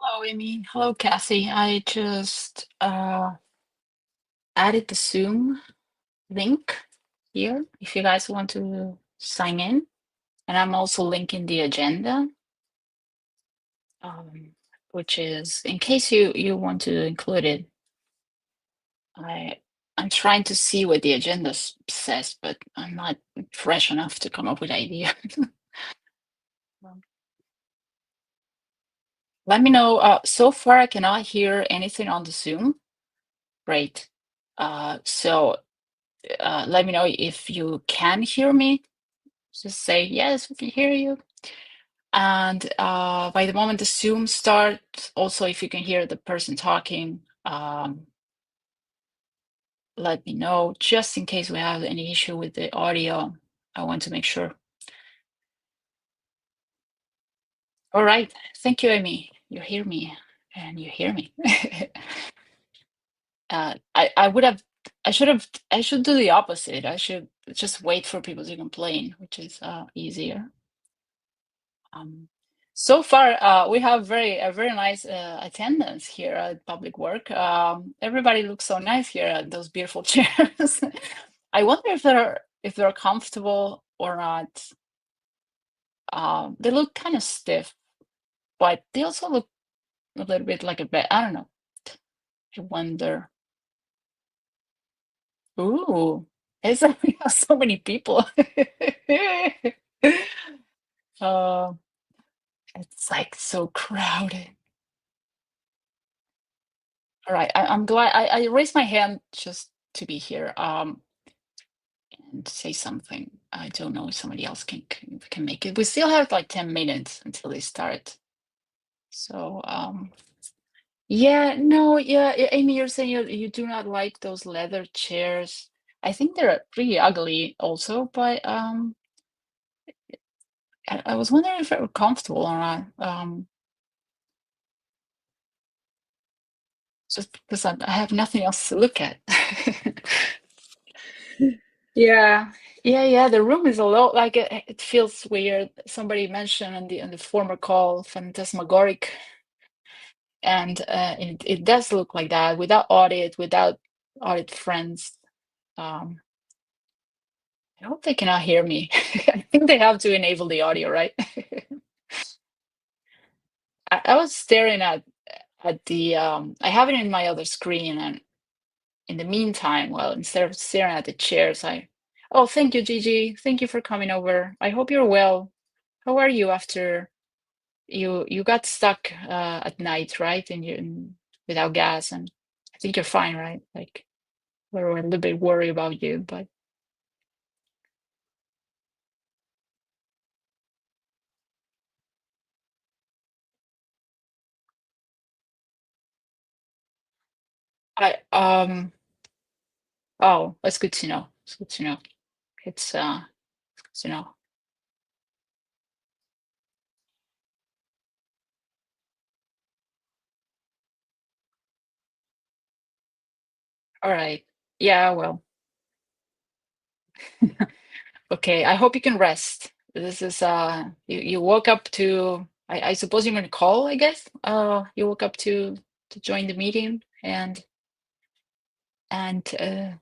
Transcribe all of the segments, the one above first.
Hello, Amy. Hello, Cassie. I just added the Zoom link here if you guys want to sign in. And I'm also linking the agenda, um, which is in case you want to include it. I'm trying to see what the agenda says, but I'm not fresh enough to come up with ideas. Um, Let me know. So far, I cannot hear anything on the Zoom. Great. So let me know if you can hear me. Just say, yes, we can hear you. And by the moment the Zoom starts, also if you can hear the person talking, let me know, just in case we have any issue with the audio. I want to make sure. All right. Thank you, Amy. You hear me and you hear me. I would have, I should do the opposite. I should just wait for people to complain, which is easier. Um, so far, we have a very nice attendance here at Public Work. Everybody looks so nice here at those beautiful chairs. I wonder if they're comfortable or not. They look kind of stiff, but they also look a little bit like a bed. I don't know. I wonder. Ooh, we have so many people. uh, it's like so crowded. All right, I'm glad I raised my hand just to be here and say something. I don't know if somebody else can make it. We still have like 10 minutes until they start. So yeah, no, yeah, Amy, you're saying you do not like those leather chairs. I think they're pretty ugly also, but I was wondering if they were comfortable or not. Just because I have nothing else to look at. Yeah, yeah. The room is a lot like it feels weird. Somebody mentioned in the former call phantasmagoric, and it does look like that without audit friends. Um, I hope they cannot hear me. I think they have to enable the audio, right? I was staring at the I have it in my other screen, and in the meantime, well, instead of staring at the chairs, oh, thank you, Gigi. Thank you for coming over. I hope you're well. How are you after you got stuck at night, right? And without gas, and I think you're fine, right? Like we were a little bit worried about you, but I oh, that's good to know. It's good to know. It's good to know. All right. Yeah, well, okay. I hope you can rest. This is you woke up to I suppose you're gonna call, I guess. You woke up to join the meeting and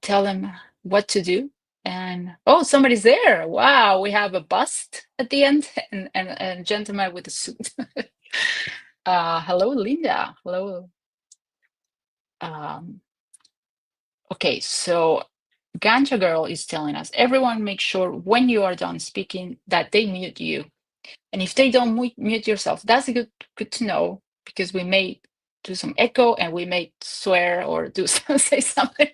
tell them what to do. And oh, somebody's there. Wow, we have a bust at the end and a gentleman with a suit. Hello, Linda. Hello. Um, okay, so Ganja Girl is telling us everyone make sure when you are done speaking that they mute you. And if they don't mute yourself, that's good to know because we may do some echo and we may swear or do say something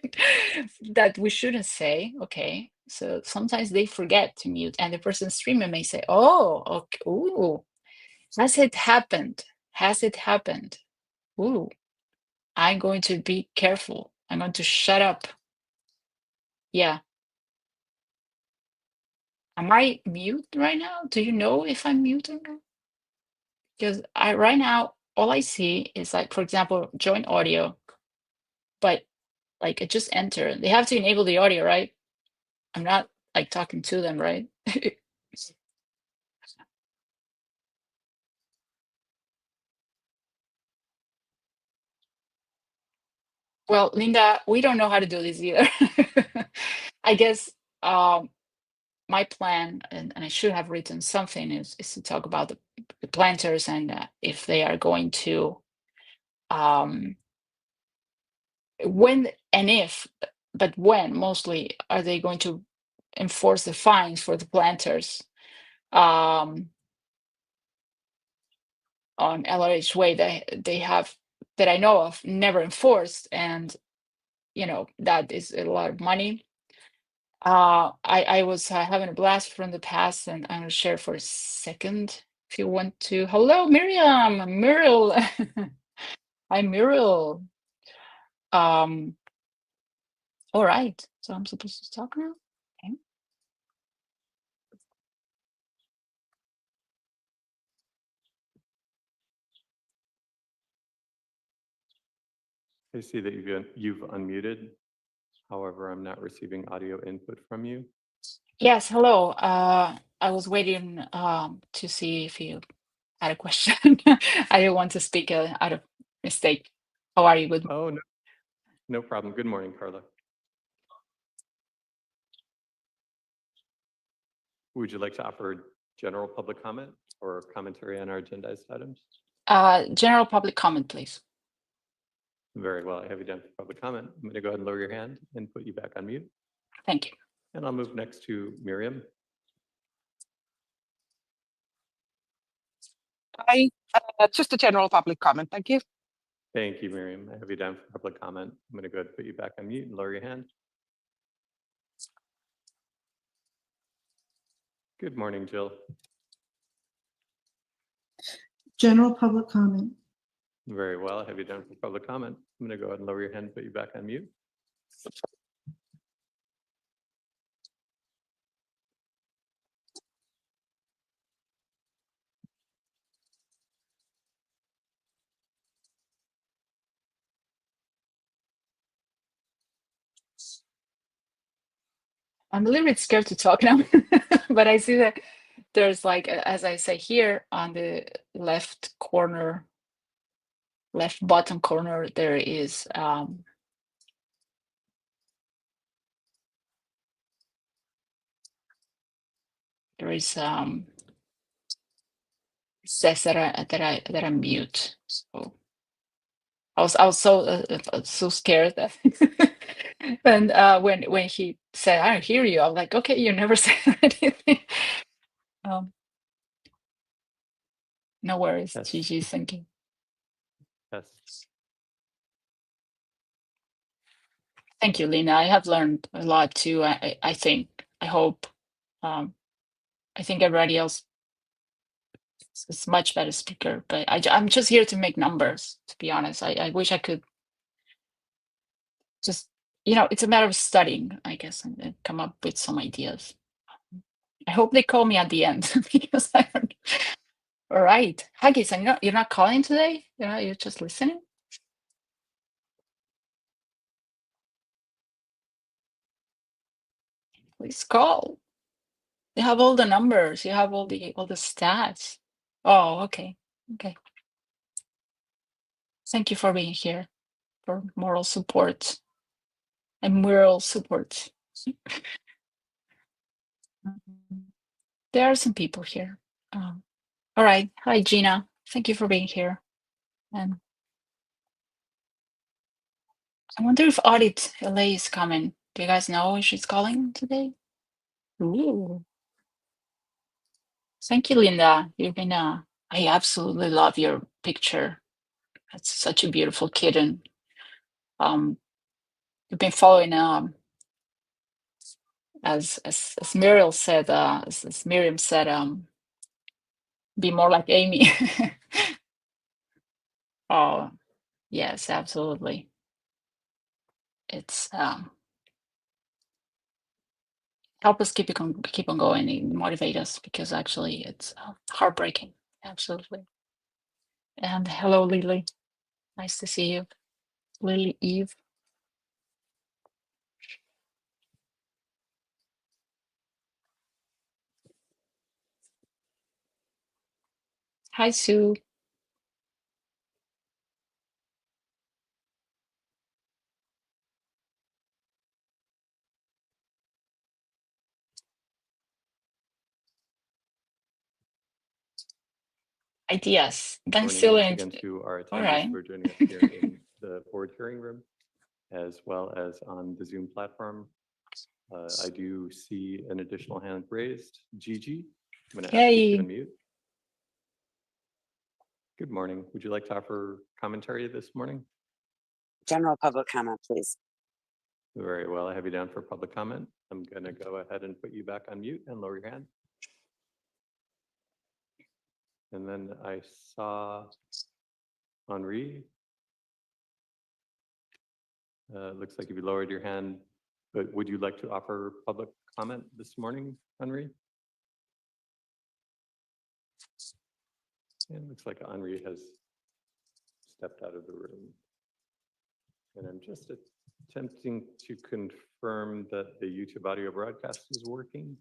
that we shouldn't say. Okay. So sometimes they forget to mute, and the person streaming may say, "Oh, okay, ooh, has it happened? Has it happened? Ooh, I'm going to be careful. I'm going to shut up." Yeah. Am I mute right now? Do you know if I'm mute or not? Because I right now all I see is like, for example, join audio, but like it just entered. They have to enable the audio, right? I'm not like talking to them, right? Well, Linda, we don't know how to do this either. I guess um, my plan, and I should have written something, is to talk about the planters and if they are going to, um, when and if, but when mostly are they going to enforce the fines for the planters um, on LRH way they have, that I know of, never enforced, and that is a lot of money. I was having a blast from the past, and I'm gonna share for a second if you want to. Hello, Miriam, Muriel. Hi, Muriel. Um, all right, so I'm supposed to talk now. Okay. I see that you've unmuted. However, I'm not receiving audio input from you. Yes, hello. I was waiting to see if you had a question. I didn't want to speak out of mistake. How are you? Good. Oh, no, no problem. Good morning, Carla. Would you like to offer general public comment or commentary on our agendized items? General public comment, please. Very well. I have you down for public comment. I'm going to go ahead and lower your hand and put you back on mute. Thank you. And I'll move next to Miriam. Hi, just a general public comment. Thank you. Thank you, Miriam. I have you down for public comment. I'm going to go ahead and put you back on mute and lower your hand. Good morning, Jill. General public comment. Very well. I have you down for public comment. I'm going to go ahead and lower your hand and put you back on mute. I'm a little bit scared to talk now, but I see that there's like, as I say here on the left corner, left bottom corner, there is says that I'm mute. So I was so scared that and when he said I don't hear you, I'm like, okay, you never said anything. Um, no worries. Yes. Gigi's thinking. Yes. Thank you, Lena. I have learned a lot too. I think, I hope. I think everybody else is much better speaker, but I'm just here to make numbers, to be honest. I wish I could just, it's a matter of studying, I guess, and come up with some ideas. I hope they call me at the end because I don't. All right, Haggis, you're not calling today? You're just listening. Please call. You have all the numbers. You have all the stats. Oh, okay, okay. Thank you for being here, for moral support and moral support. There are some people here. All right. Hi, Gina. Thank you for being here. And I wonder if Audit LA is coming. Do you guys know if she's calling today? Ooh. Thank you, Linda. You've been I absolutely love your picture. That's such a beautiful kitten. You've been following as Muriel said, as Miriam said, be more like Amy. Oh, yes, absolutely. It's help us keep on going and motivate us, because actually it's heartbreaking. Absolutely. And hello, Lily. Nice to see you. Lily Eve. Hi, Sue. Ideas. Good Thanks, morning once Celine. again to our All attendees right. who are joining us here in the board hearing room, as well as on the Zoom platform. I do see an additional hand raised. Gigi, I'm going to ask you to Yay. unmute. Good morning. Would you like to offer commentary this morning? General public comment, please. Very well. I have you down for public comment. I'm going to go ahead and put you back on mute and lower your hand. And then I saw Henri. Looks like you lowered your hand, but would you like to offer public comment this morning, Henri? And it looks like Henri has stepped out of the room. And I'm just attempting to confirm that the YouTube audio broadcast is working.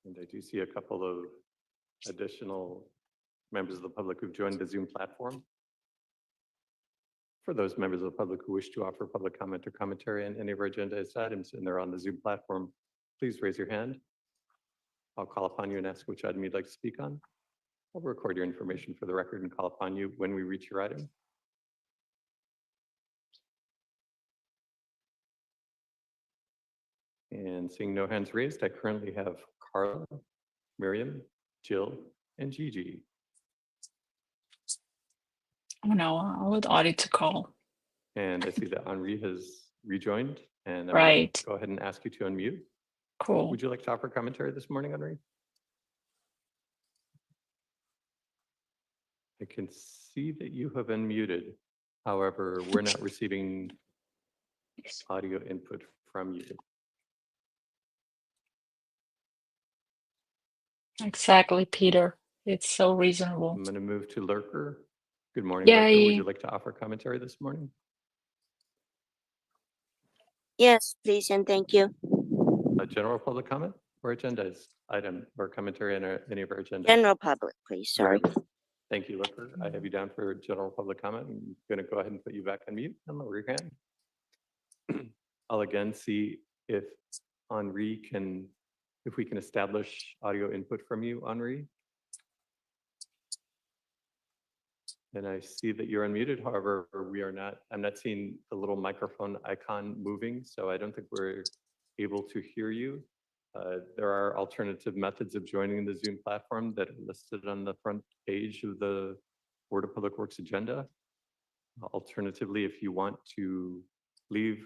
And I do see a couple of additional members of the public who've joined the Zoom platform. For those members of the public who wish to offer public comment or commentary on any of our agendized items and they're on the Zoom platform, please raise your hand. I'll call upon you and ask which item you'd like to speak on. I'll record your information for the record and call upon you when we reach your item. And seeing no hands raised, I currently have Carla, Miriam, Jill, and Gigi. Oh no, I would audit to call. And I see that Henri has rejoined, and I'm Right. going to go ahead and ask you to unmute. Cool. Would you like to offer commentary this morning, Henri? I can see that you have unmuted. However, we're not receiving audio input from you. Exactly, Peter. It's so reasonable. I'm going to move to Lurker. Good morning, Lurker. Would Yay. you like to offer commentary this morning? Yes, please, and thank you. A general public comment or agendas item or commentary on any of our agendas? General public, please, sorry. Thank you, Lurker. I have you down for general public comment. I'm going to go ahead and put you back on mute and lower your hand. I'll again see if Henri can, if we can establish audio input from you, Henri. And I see that you're unmuted. However, we are not, I'm not seeing the little microphone icon moving, so I don't think we're able to hear you. There are alternative methods of joining the Zoom platform that are listed on the front page of the Board of Public Works agenda. Alternatively, if you want to leave,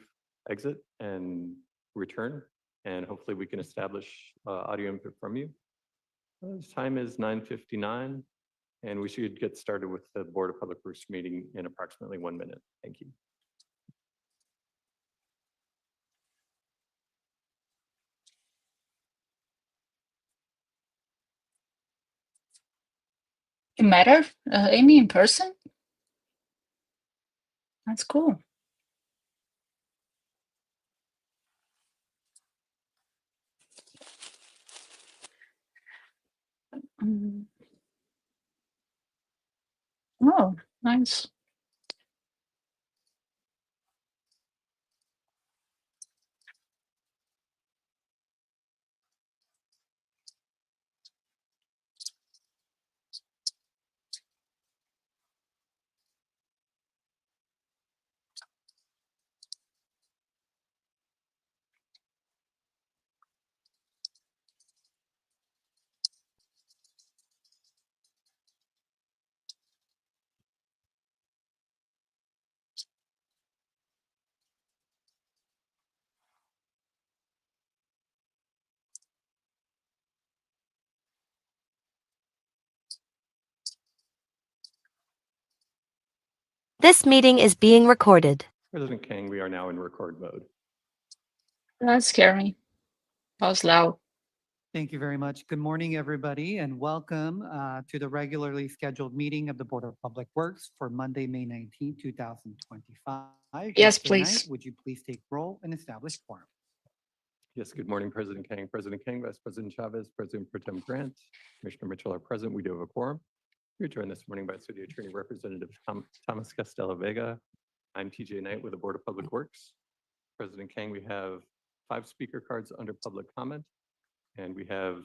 exit, and return, and hopefully we can establish audio input from you. This time is 9:59. And we should get started with the Board of Public Works meeting in approximately 1 minute. Thank you. You met her, Amy, in person? That's cool. Oh, nice. This meeting is being recorded. President Kang, we are now in record mode. That's scary. That was loud. Thank you very much. Good morning, everybody, and welcome to the regularly scheduled meeting of the Board of Public Works for Monday, May 19, 2025. Yes, Mr. please. Knight, would you please take roll and establish quorum? Yes, good morning, President Kang, Vice President Chavez, President Pro Tem Grant, Commissioner Mitchell are present. We do have a quorum. We're joined this morning by City Attorney Representative Thomas Castella Vega. I'm TJ Knight with the Board of Public Works. President Kang, we have 5 speaker cards under public comment, And we have,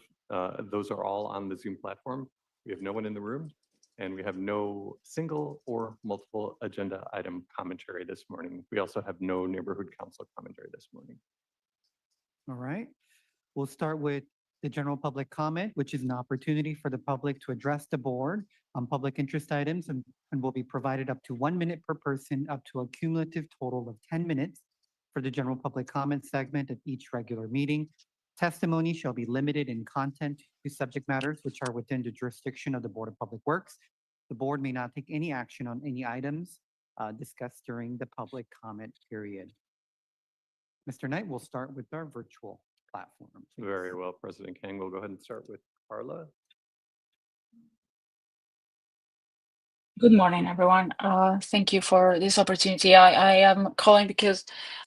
those are all on the Zoom platform. We have no one in the room, and we have no single or multiple agenda item commentary this morning. We also have no neighborhood council commentary this morning. All right. We'll start with the general public comment, which is an opportunity for the public to address the board on public interest items and will be provided up to 1 minute per person, up to a cumulative total of 10 minutes for the general public comment segment at each regular meeting. Testimony shall be limited in content to subject matters which are within the jurisdiction of the Board of Public Works. The board may not take any action on any items discussed during the public comment period. Mr. Knight, we'll start with our virtual platform. Please. Very well, President Kang. We'll go ahead and start with Carla. Good morning, everyone. Thank you for this opportunity. I am calling because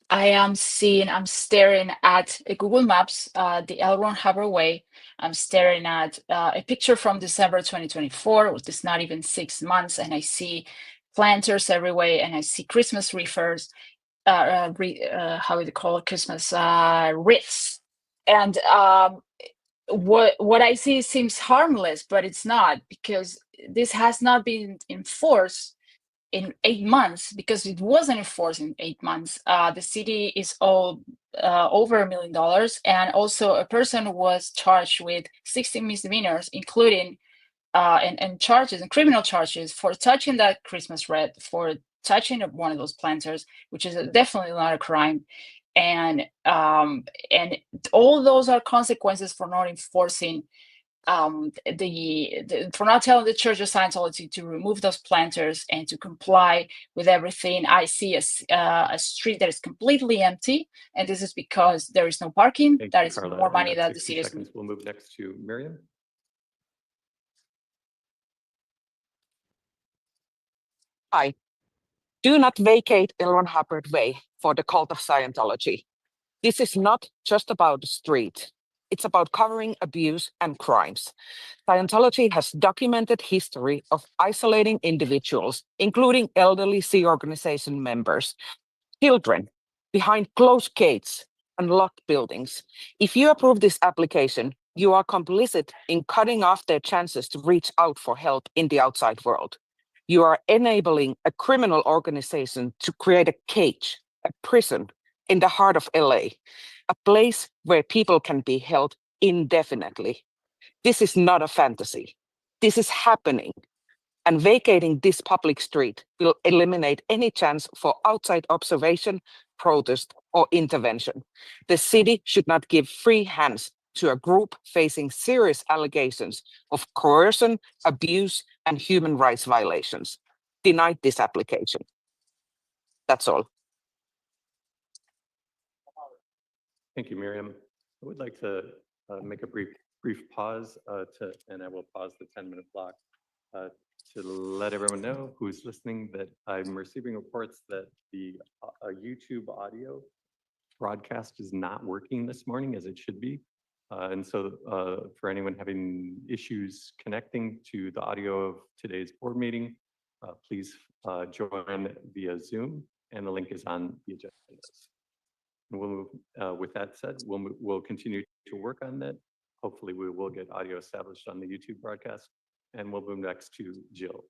I'm staring at a Google Maps, the L. Ron Hubbard Way. I'm staring at a picture from December 2024, which is not even 6 months, and I see planters everywhere, and I see Christmas wreaths, how do you call it, Christmas wreaths, and what I see seems harmless, but it's not, because this has not been enforced in 8 months, because it wasn't enforced in 8 months. The city is all over $1 million, and also a person was charged with 16 misdemeanors, including and charges and criminal charges for touching that Christmas wreath, for touching one of those planters, which is definitely not a crime. And all those are consequences for not enforcing for not telling the Church of Scientology to remove those planters and to comply with everything. I see a street that is completely empty, and this is because there is no parking. Thank That you, is Carla. more And money that's that the 60 city is. seconds. We'll move next to Miriam. Hi. Do not vacate L. Ron Hubbard Way for the cult of Scientology. This is not just about the street. It's about covering abuse and crimes. Scientology has documented history of isolating individuals, including elderly Sea Organization members, children, behind closed gates and locked buildings. If you approve this application, you are complicit in cutting off their chances to reach out for help in the outside world. You are enabling a criminal organization to create a cage, a prison in the heart of LA, a place where people can be held indefinitely. This is not a fantasy. This is happening. And vacating this public street will eliminate any chance for outside observation, protest, or intervention. The city should not give free hands to a group facing serious allegations of coercion, abuse, and human rights violations. Denied this application. That's all. Thank you, Miriam. I would like to make a brief pause and I will pause the 10-minute block to let everyone know who's listening that I'm receiving reports that the YouTube audio broadcast is not working this morning as it should be. And so for anyone having issues connecting to the audio of today's board meeting, please join via Zoom, and the link is on the agenda. And we'll move, with that said, we'll continue to work on that. Hopefully we will get audio established on the YouTube broadcast, and we'll move next to Jill.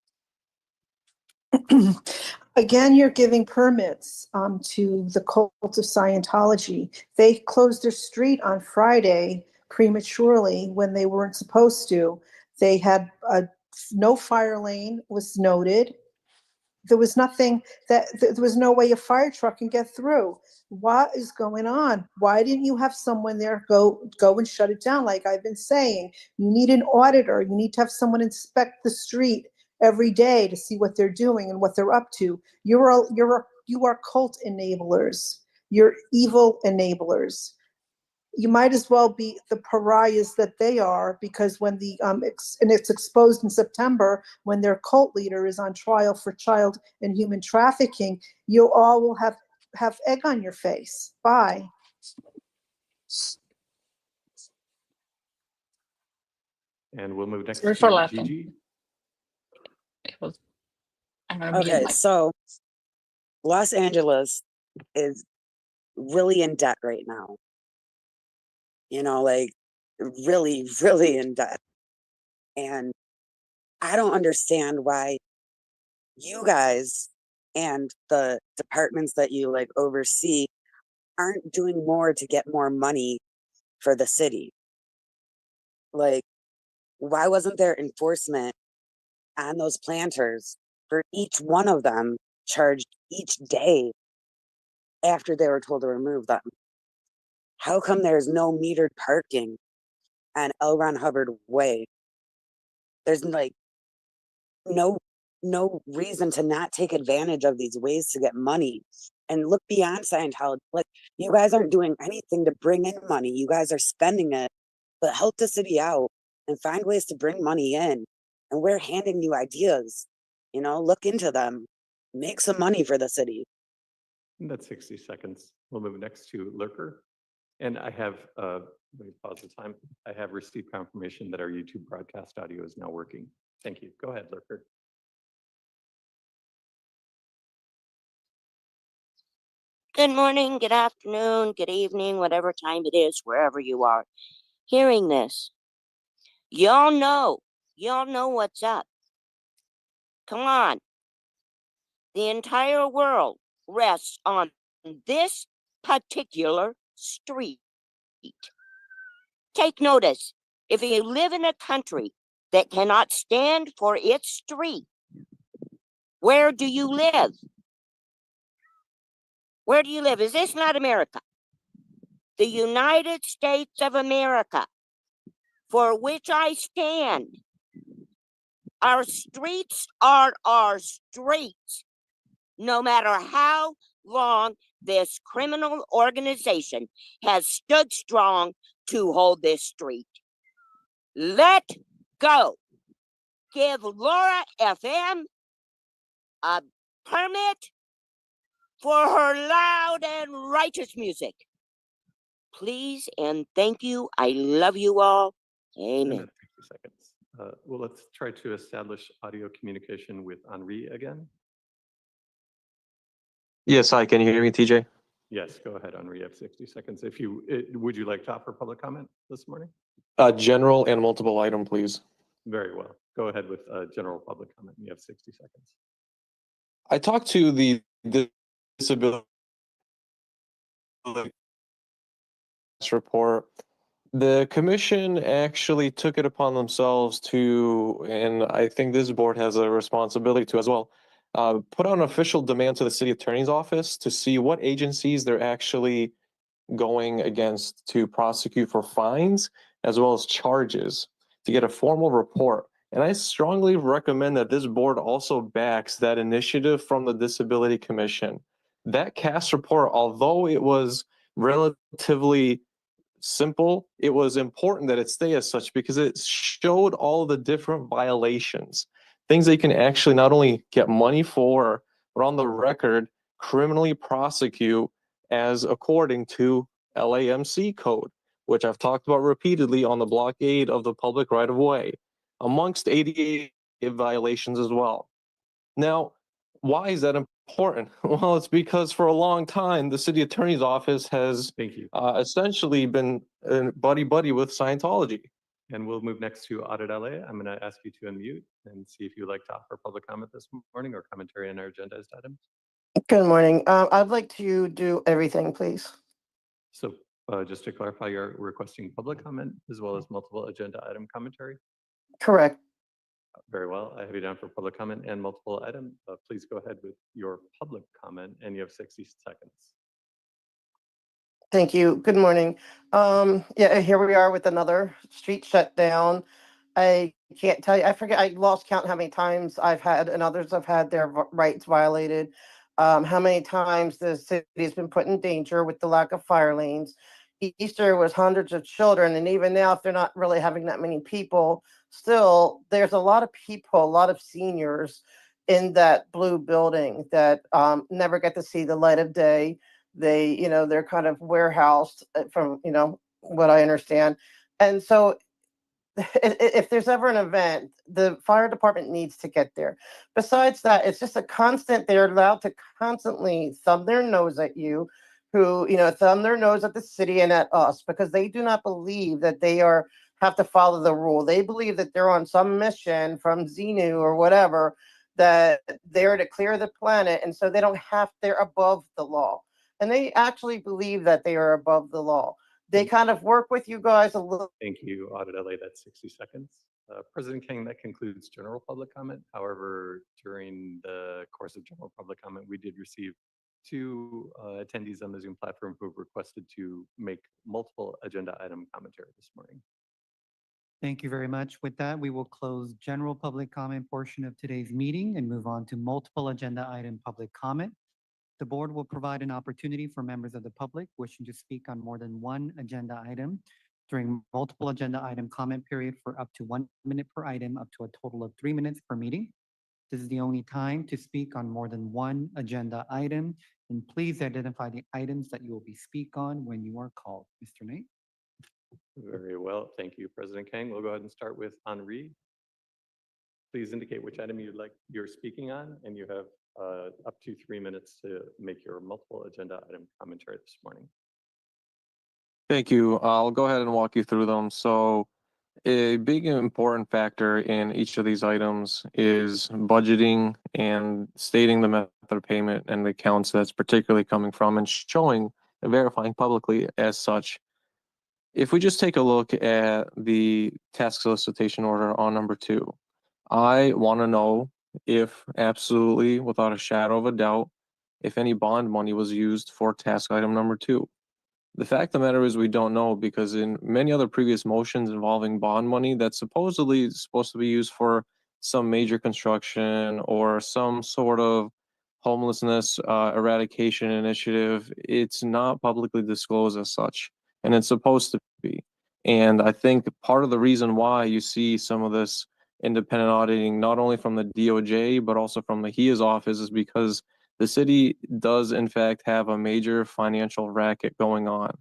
Again, you're giving permits to the cult of Scientology. They closed their street on Friday prematurely when they weren't supposed to. They had no fire lane was noted. There was nothing there was no way a fire truck can get through. What is going on? Why didn't you have someone there go and shut it down? Like I've been saying, you need an auditor. You need to have someone inspect the street every day to see what they're doing and what they're up to. You are cult enablers. You're evil enablers. You might as well be the pariahs that they are, because when and it's exposed in September when their cult leader is on trial for child and human trafficking, you all will have egg on your face. Bye. And we'll move next Sorry for to laughing. Gigi. I'm gonna mute Okay, my- so Los Angeles is really in debt right now. You know, like really, really in debt. And I don't understand why you guys and the departments that you like oversee aren't doing more to get more money for the city. Like, why wasn't there enforcement on those planters for each one of them charged each day after they were told to remove them? How come there's no metered parking on L. Ron Hubbard Way? There's like no no reason to not take advantage of these ways to get money and look beyond Scientology. Like, you guys aren't doing anything to bring in money. You guys are spending it, but help the city out and find ways to bring money in. And we're handing you ideas. Look into them. Make some money for the city. That's 60 seconds. We'll move next to Lurker. And I have, let me pause the time. I have received confirmation that our YouTube broadcast audio is now working. Thank you. Go ahead, Lurker. Good morning, good afternoon, good evening, whatever time it is, wherever you are hearing this. Y'all know what's up. Come on. The entire world rests on this particular street. Take notice. If you live in a country that cannot stand for its street, where do you live? Where do you live? Is this not America? The United States of America, for which I stand. Our streets are our streets, no matter how long this criminal organization has stood strong to hold this street. Let go. Give Laura FM a permit for her loud and righteous music. Please and thank you. I love you all. Amen. 60 seconds. Well, let's try to establish audio communication with Henri again. Yes, hi, can you hear me, TJ? Yes, go ahead, Henri. You have 60 seconds. Would you like to offer public comment this morning? General and multiple item, please. Very well. Go ahead with general public comment. You have 60 seconds. I talked to the disability report. The commission actually took it upon themselves to, and I think this board has a responsibility to as well, put out an official demand to the city attorney's office to see what agencies they're actually going against to prosecute for fines as well as charges to get a formal report. And I strongly recommend that this board also backs that initiative from the Disability Commission. That CAS report, although it was relatively simple, it was important that it stay as such because it showed all the different violations, things they can actually not only get money for, but on the record, criminally prosecute as according to LAMC code, which I've talked about repeatedly on the blockade of the public right of way, amongst ADA violations as well. Now, why is that important? Well, it's because for a long time, the city attorney's office has essentially been buddy-buddy with Scientology. And we'll move next to Audit LA. I'm going to ask you to unmute and see if you'd like to offer public comment this morning or commentary on our agendized items. Good morning. I'd like to do everything, please. So just to clarify, you're requesting public comment as well as multiple agenda item commentary? Correct. Very well. I have you down for public comment and multiple item. Please go ahead with your public comment, and you have 60 seconds. Thank you. Good morning. Yeah, here we are with another street shutdown. I can't tell you, I forget, I lost count how many times I've had and others have had their rights violated. How many times the city has been put in danger with the lack of fire lanes. Easter was hundreds of children, and even now, if they're not really having that many people, still, there's a lot of people, a lot of seniors in that blue building that never get to see the light of day. They're kind of warehoused from, what I understand. And so if there's ever an event, the fire department needs to get there. Besides that, it's just a constant, they're allowed to constantly thumb their nose at you, who, thumb their nose at the city and at us because they do not believe that they have to follow the rule. They believe that they're on some mission from Xenu or whatever, that they're to clear the planet. And so they're above the law. And they actually believe that they are above the law. They kind of work with you guys a little. Thank you, Audit LA. That's 60 seconds. President King, that concludes general public comment. However, during the course of general public comment, we did receive two attendees on the Zoom platform who have requested to make multiple agenda item commentary this morning. Thank you very much. With that, we will close general public comment portion of today's meeting and move on to multiple agenda item public comment. The board will provide an opportunity for members of the public wishing to speak on more than one agenda item during multiple agenda item comment period for up to 1 minute per item, up to a total of 3 minutes per meeting. This is the only time to speak on more than one agenda item, and please identify the items that you will be speak on when you are called. Mr. Nate. Very well, thank you, President Kang. We'll go ahead and start with Henri. Please indicate which item you're speaking on, and you have up to 3 minutes to make your multiple agenda item commentary this morning. Thank you. I'll go ahead and walk you through them. So a big and important factor in each of these items is budgeting and stating the method of payment and the accounts that's particularly coming from and showing and verifying publicly as such. If we just take a look at the task solicitation order on number 2, I want to know if absolutely, without a shadow of a doubt, if any bond money was used for task item number 2. The fact of the matter is we don't know, because in many other previous motions involving bond money that's supposedly supposed to be used for some major construction or some sort of homelessness eradication initiative, it's not publicly disclosed as such, and it's supposed to be. And I think part of the reason why you see some of this independent auditing, not only from the DOJ, but also from Mejia's office, is because the city does in fact have a major financial racket going on,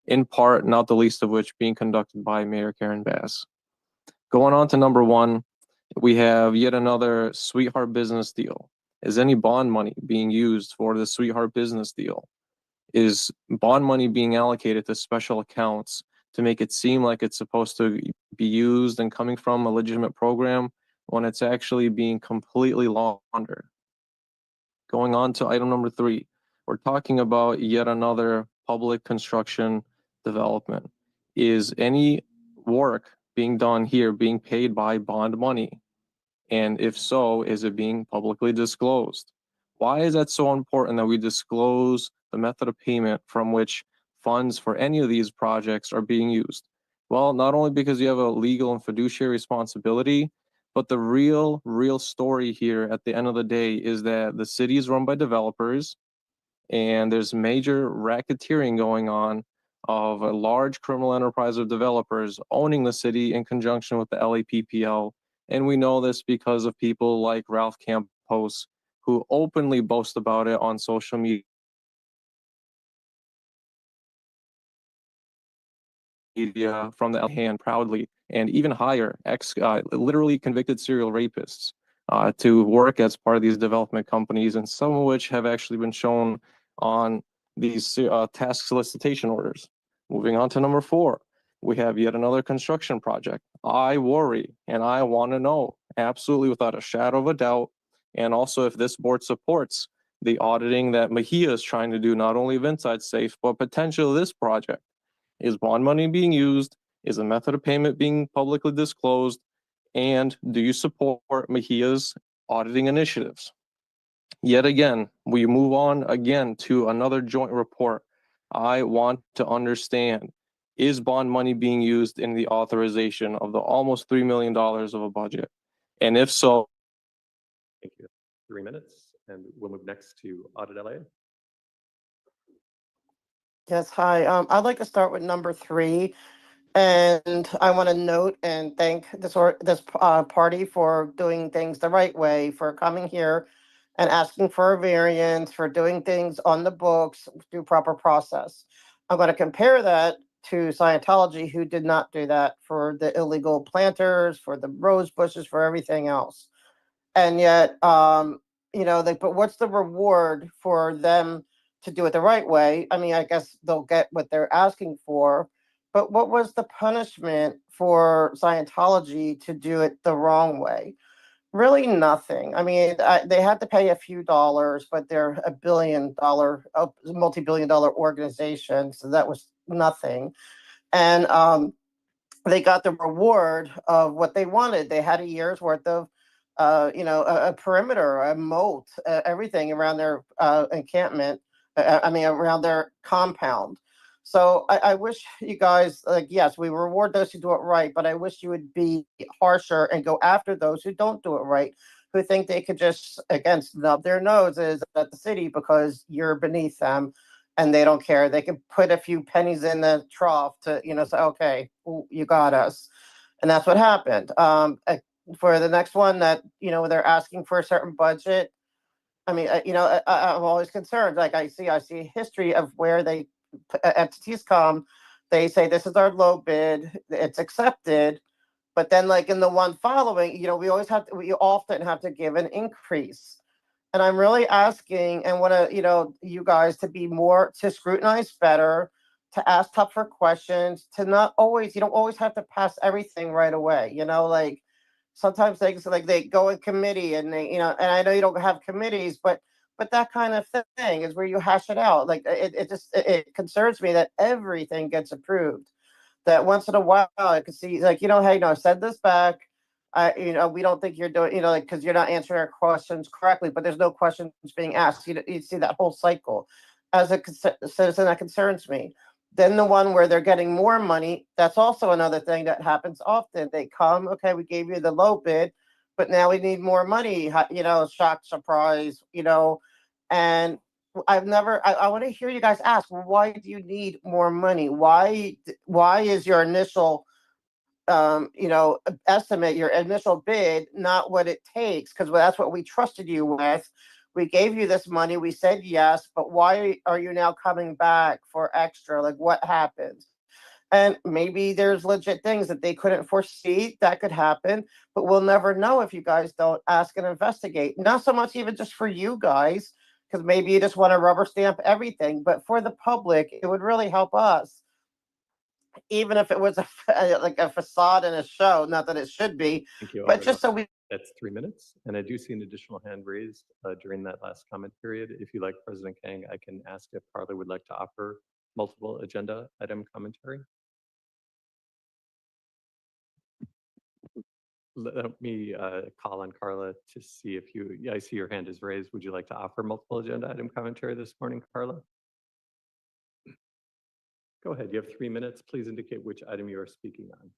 in part, not the least of which being conducted by Mayor Karen Bass. Going on to number 1, we have yet another sweetheart business deal. Is any bond money being used for the sweetheart business deal? Is bond money being allocated to special accounts to make it seem like it's supposed to be used and coming from a legitimate program when it's actually being completely laundered? Going on to item number 3, we're talking about yet another public construction development. Is any work being done here being paid by bond money? And if so, is it being publicly disclosed? Why is that so important that we disclose the method of payment from which funds for any of these projects are being used? Well, not only because you have a legal and fiduciary responsibility, but the real story here at the end of the day is that the city is run by developers, and there's major racketeering going on of a large criminal enterprise of developers owning the city in conjunction with the LAPPL. And we know this because of people like Ralph Campos, who openly boast about it on social media from the hand proudly, and even hire literally convicted serial rapists to work as part of these development companies, and some of which have actually been shown on these task solicitation orders. Moving on to number 4, we have yet another construction project. I worry, and I want to know absolutely without a shadow of a doubt, and also if this board supports the auditing that Mejia is trying to do, not only of Inside Safe, but potentially this project. Is bond money being used? Is the method of payment being publicly disclosed? And do you support Mejia's auditing initiatives? Yet again, we move on again to another joint report. I want to understand, is bond money being used in the authorization of the almost $3 million of a budget? And if so, thank you. 3 minutes, and we'll move next to Audit LA. Yes, hi. I'd like to start with number 3, and I want to note and thank this party for doing things the right way, for coming here and asking for a variance, for doing things on the books through proper process. I'm going to compare that to Scientology, who did not do that for the illegal planters, for the rose bushes, for everything else. And yet, but what's the reward for them to do it the right way. I mean, I guess they'll get what they're asking for. But what was the punishment for Scientology to do it the wrong way? Really nothing. I mean, they had to pay a few dollars, but they're a multi-billion dollar organization, so that was nothing. And they got the reward of what they wanted. They had a year's worth of, a perimeter, a moat, everything around their encampment. Around their compound. So I wish you guys, like, yes, we reward those who do it right, but I wish you would be harsher and go after those who don't do it right, who think they could just, again, snub their noses at the city because you're beneath them and they don't care. They can put a few pennies in the trough to, say, okay, you got us. And that's what happened. For the next one that, they're asking for a certain budget. I mean, I'm always concerned. Like I see a history of where entities come, they say this is our low bid, it's accepted, but then like in the one following, we often have to give an increase. And I'm really asking and want to, you guys to be more, to scrutinize better, to ask tougher questions, to not always, you don't always have to pass everything right away. Like sometimes things like they go in committee and and I know you don't have committees, but that kind of thing is where you hash it out. Like it concerns me that everything gets approved, that once in a while I could see like, hey, no, send this back. We don't think you're doing, like, because you're not answering our questions correctly, but there's no questions being asked. You see that whole cycle. As a citizen, that concerns me. Then the one where they're getting more money, that's also another thing that happens often. They come, okay, we gave you the low bid, but now we need more money, shock, surprise, and I want to hear you guys ask, well, why do you need more money? Why is your initial estimate, your initial bid, not what it takes? Because that's what we trusted you with. We gave you this money. We said yes, but why are you now coming back for extra? Like, what happened? And maybe there's legit things that they couldn't foresee that could happen, but we'll never know if you guys don't ask and investigate. Not so much even just for you guys, because maybe you just want to rubber stamp everything, but for the public, it would really help us, even if it was like a facade and a show. Not that it should be, Thank you, but just so Ariana. we. That's 3 minutes. And I do see an additional hand raised during that last comment period. If you like, President Kang, I can ask if Carla would like to offer multiple agenda item commentary. Let me call on Carla to see if yeah, I see your hand is raised. Would you like to offer multiple agenda item commentary this morning, Carla? Go ahead, you have 3 minutes. Please indicate which item you are speaking on.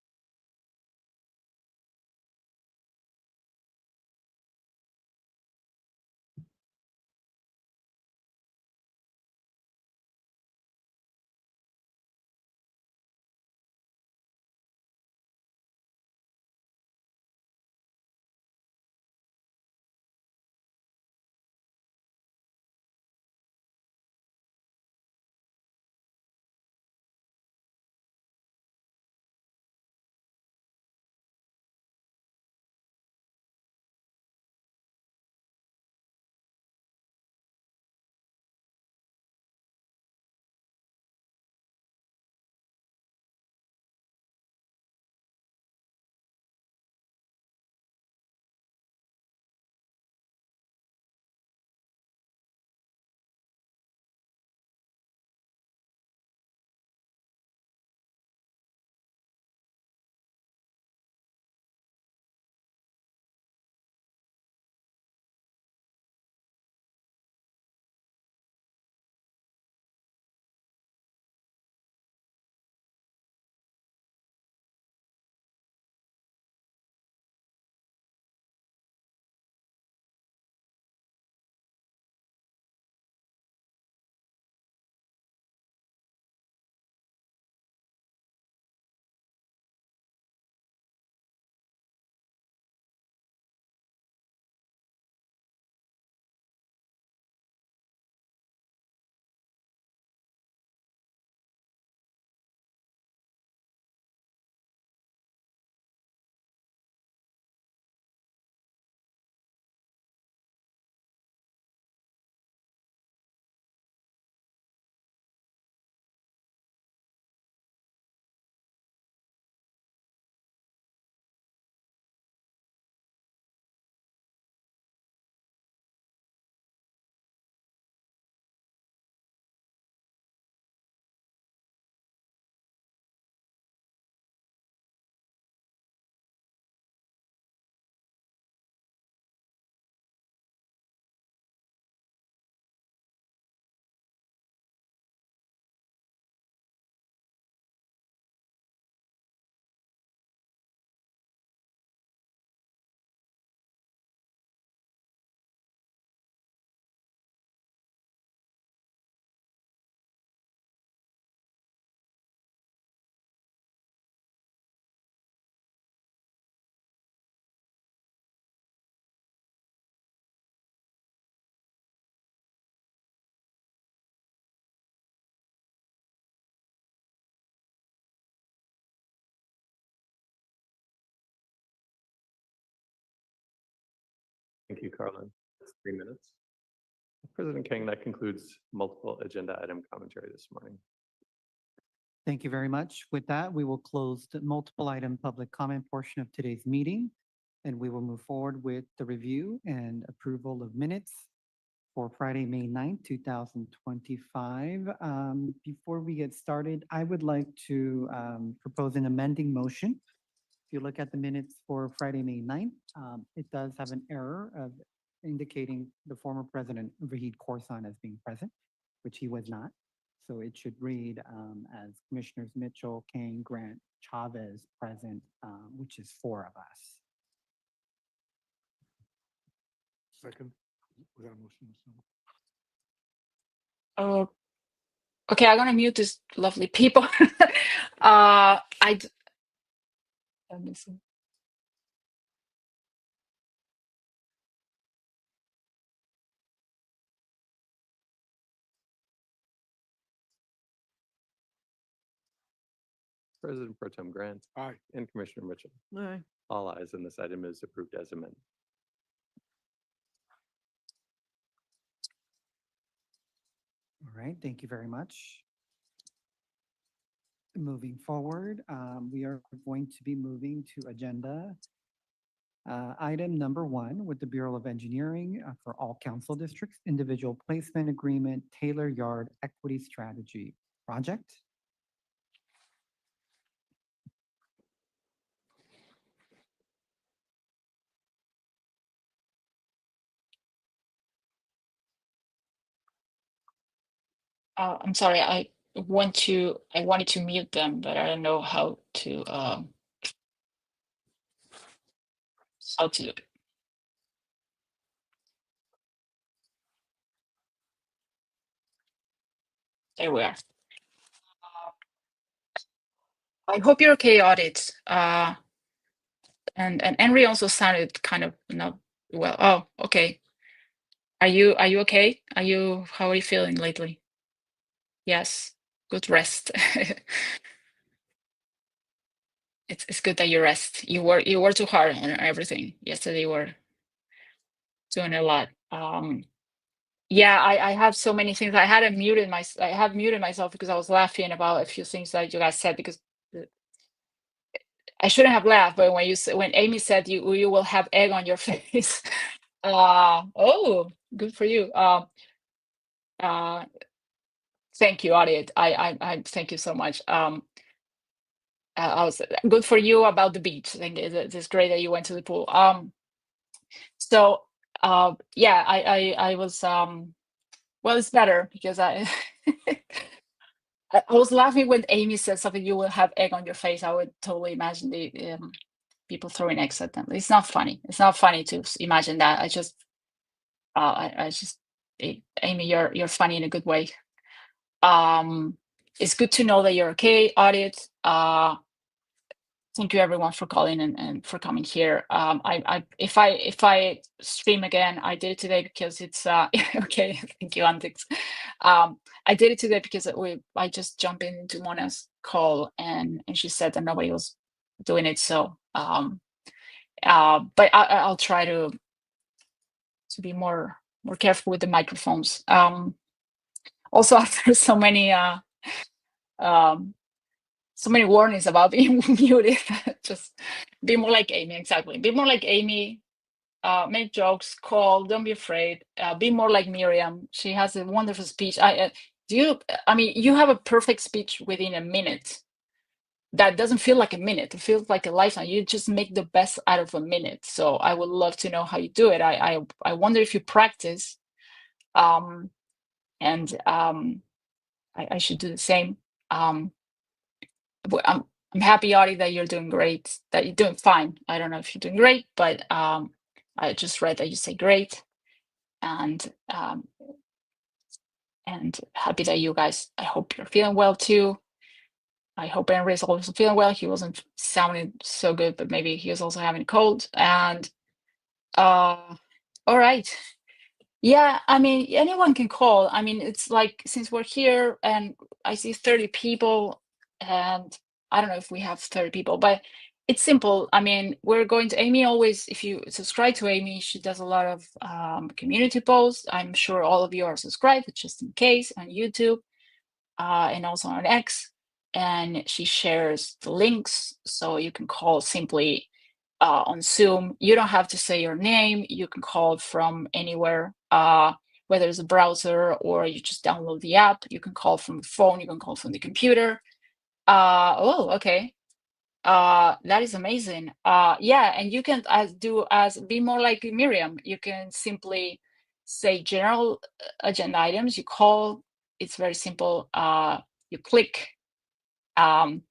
Thank you, Carlin. That's 3 minutes. President King, that concludes multiple agenda item commentary this morning. Thank you very much. With that, we will close the multiple item public comment portion of today's meeting, and we will move forward with the review and approval of minutes for Friday, May 9th, 2025. Before we get started, I would like to propose an amending motion. If you look at the minutes for Friday, May 9th, it does have an error of indicating the former president, Vahid Khorasan, as being present, which he was not. So it should read as Commissioners Mitchell, Kane, Grant, Chavez present, which is 4 of us. Second. Was that a motion? Oh, okay. I'm gonna mute these lovely people. Let me see. President Pro Tem Grant. Aye. And Commissioner Mitchell. Aye. All ayes, and this item is approved as amended. All right, thank you very much. Moving forward, we are going to be moving to agenda item number 1 with the Bureau of Engineering for all council districts, individual placement agreement, Taylor Yard equity strategy project. I'm sorry. I wanted to mute them, but I don't know how to do it. There we are. I hope you're okay, audit. And Henry also sounded kind of not well. Oh, okay. Are you okay? How are you feeling lately? Yes. Good rest. It's good that you rest. You were too hard on everything. Yesterday you were doing a lot. Yeah, I have so many things. I have muted myself because I was laughing about a few things that you guys said, because I shouldn't have laughed, but when Amy said you will have egg on your face. Oh, good for you. Thank you, Audit. I thank you so much. I was good for you about the beach. I think it's great that you went to the pool. So yeah, I was well, it's better because I was laughing when Amy said something, you will have egg on your face. I would totally imagine the people throwing eggs at them. It's not funny. It's not funny to imagine that. I just Amy, you're funny in a good way. It's good to know that you're okay, Audit. Thank you everyone for calling and for coming here. If I stream again, I did it today because it's okay. Thank you, Antics. I did it today because I just jumped into Mona's call and she said that nobody was doing it. So but I'll try to be more careful with the microphones. Also, after so many warnings about being muted, just be more like Amy. Exactly, be more like Amy. Make jokes, call, don't be afraid. Be more like Miriam. She has a wonderful speech. I mean, you have a perfect speech within a minute. That doesn't feel like a minute. It feels like a lifetime. You just make the best out of a minute. So I would love to know how you do it. I wonder if you practice. I should do the same. I'm happy, Audie, that you're doing great, that you're doing fine. I don't know if you're doing great, but I just read that you say great, and happy that you guys, I hope you're feeling well too. I hope Henry is also feeling well. He wasn't sounding so good, but maybe he was also having a cold. And all right. Yeah, I mean, anyone can call. I mean, it's like, since we're here and I see 30 people, and I don't know if we have 30 people, but it's simple. I mean, we're going to Amy always, if you subscribe to Amy, she does a lot of community posts. I'm sure all of you are subscribed, just in case, on YouTube and also on X. And she shares the links, so you can call simply on Zoom. You don't have to say your name. You can call from anywhere, whether it's a browser or you just download the app. You can call from the phone. You can call from the computer. Oh, okay. That is amazing. Yeah, and you can be more like Miriam. You can simply say general agenda items. You call. It's very simple. You click, and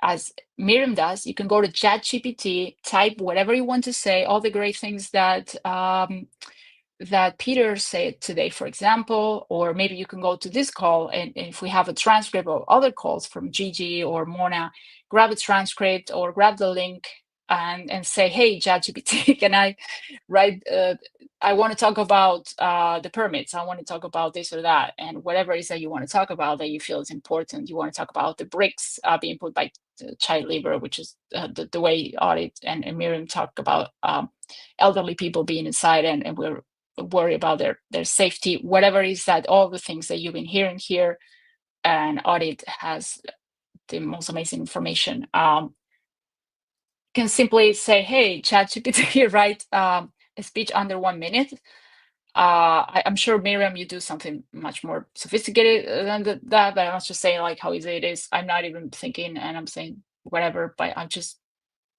as Miriam does, you can go to ChatGPT, type whatever you want to say, all the great things that that Peter said today, for example, or maybe you can go to this call, and if we have a transcript of other calls from Gigi or Mona, grab a transcript or grab the link and say, hey, ChatGPT, can I write, I want to talk about the permits, I want to talk about this or that, and whatever it is that you want to talk about that you feel is important. You want to talk about the bricks being put by child labor, which is the way Audit and Miriam talk about elderly people being inside, and we're worry about their safety, whatever it is, that all the things that you've been hearing here, and Audit has the most amazing information. Can simply say, hey, ChatGPT, write a speech under 1 minute. I'm sure, Miriam, you do something much more sophisticated than that, but I was just saying like how easy it is. I'm not even thinking, and I'm saying whatever, but I'm just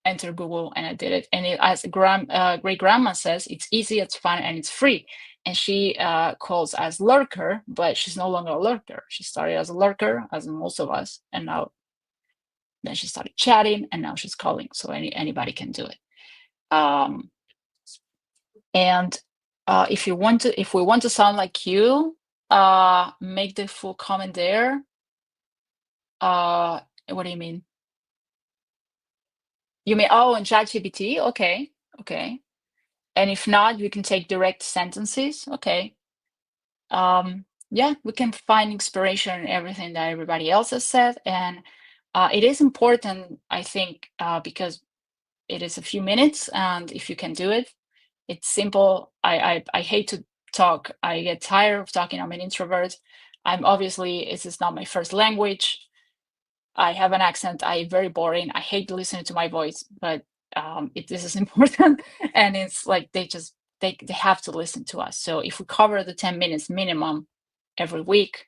enter Google and I did it. And as great grandma says, it's easy, it's fun, and it's free. And she calls as lurker, but she's no longer a lurker. She started as a lurker, as most of us, and now then she started chatting, and now she's calling. So anybody can do it. And if we want to sound like you, make the full comment there. What do you mean? You mean, oh, in ChatGPT? Okay. And if not, we can take direct sentences. Okay. Yeah, we can find inspiration in everything that everybody else has said. And it is important, I think, because it is a few minutes, and if you can do it, it's simple. I hate to talk. I get tired of talking. I'm an introvert. This is not my first language. I have an accent. I'm very boring. I hate listening to my voice, but this is important. And it's like they have to listen to us. So if we cover the 10 minutes minimum every week,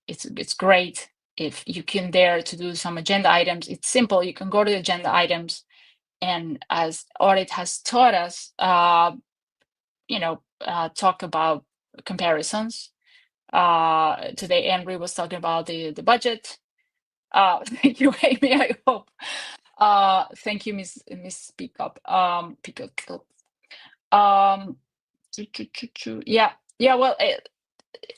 it's great. If you can dare to do some agenda items, it's simple. You can go to the agenda items, and as Audit has taught us, talk about comparisons. Today, Henry was talking about the budget. Thank you, Amy, I hope. Thank you, Miss Speak Up. Yeah, well,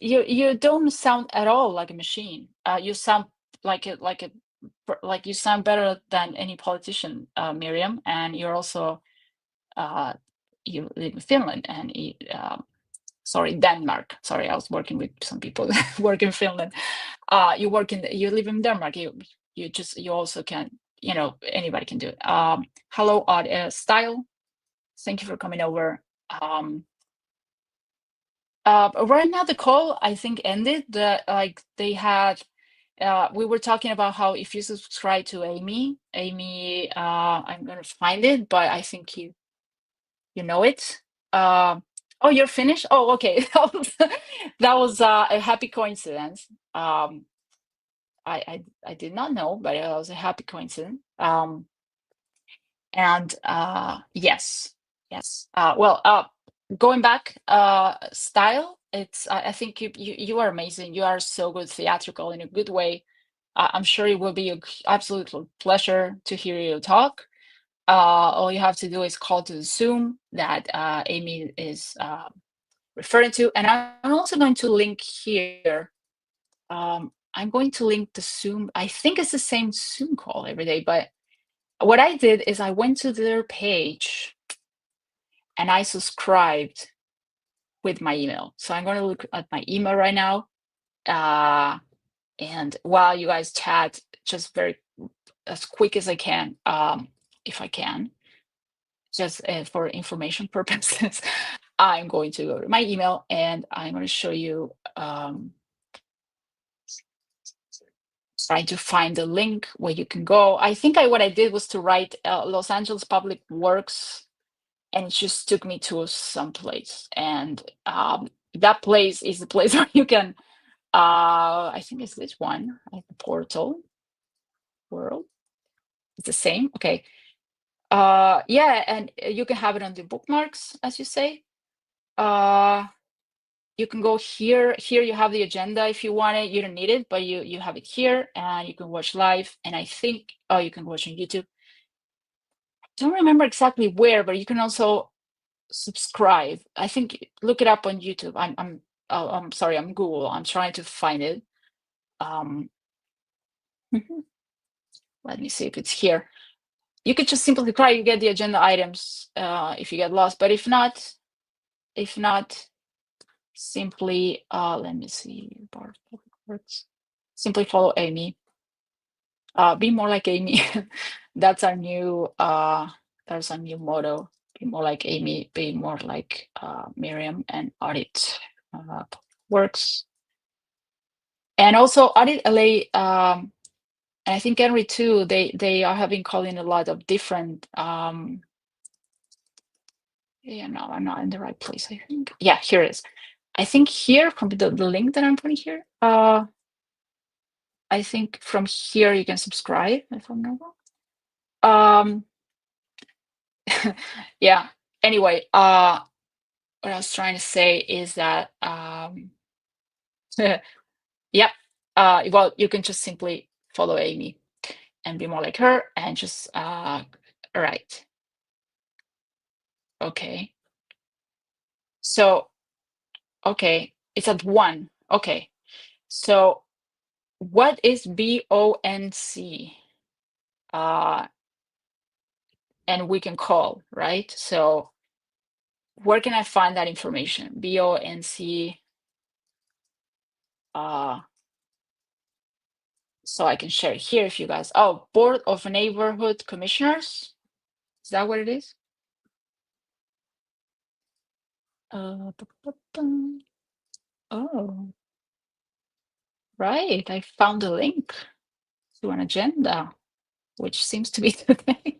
you don't sound at all like a machine. You sound like you sound better than any politician, Miriam, and you're also you live in Finland, and Denmark. Sorry, I was working with some people that work in Finland. You live in Denmark. You also can, anybody can do it. Hello, Style. Thank you for coming over. Right now the call, I think, ended. They had, we were talking about how if you subscribe to Amy, I'm gonna find it, but I think you know it. Oh, you're finished? Oh, okay. That was a happy coincidence. I did not know, but it was a happy coincidence. And yes. Well, going back, Style. I think you are amazing. You are so good, theatrical in a good way. I'm sure it will be an absolute pleasure to hear you talk. All you have to do is call to the Zoom that Amy is referring to. And I'm also going to link here. I'm going to link the Zoom. I think it's the same Zoom call every day, but what I did is I went to their page and I subscribed with my email. So I'm going to look at my email right now. And while you guys chat, just very as quick as I can, if I can, just for information purposes. I'm going to go to my email and I'm going to show you, trying to find the link where you can go. I think what I did was to write Los Angeles Public Works, and it just took me to some place. And that place is the place where you can, I think it's this one, the portal world. It's the same. Okay. Yeah, and you can have it on the bookmarks, as you say. You can go here. Here you have the agenda if you want it. You don't need it, but you have it here, and you can watch live. And I think, oh, you can watch on YouTube. I don't remember exactly where, but you can also subscribe. I think look it up on YouTube. I'm sorry, I'm Google. I'm trying to find it. Let me see if it's here. You could just simply try. You get the agenda items if you get lost, but if not, simply let me see. Simply follow Amy. Be more like Amy. That's our new motto. Be more like Amy. Be more like Miriam and Audit Works. And also Audit LA. And I think Henry too. They have been calling a lot of different. Yeah, no, I'm not in the right place. I think. Yeah, here it is. I think here from the link that I'm putting here. I think from here you can subscribe if I'm not wrong. Yeah. Anyway, what I was trying to say is that yep. Well, you can just simply follow Amy and be more like her and just right. Okay. So okay, it's at 1. Okay. So what is BONC? And we can call, right? So where can I find that information? BONC. So I can share it here if you guys. Oh, Board of Neighborhood Commissioners. Is that what it is? Oh, right. I found a link to an agenda, which seems to be today.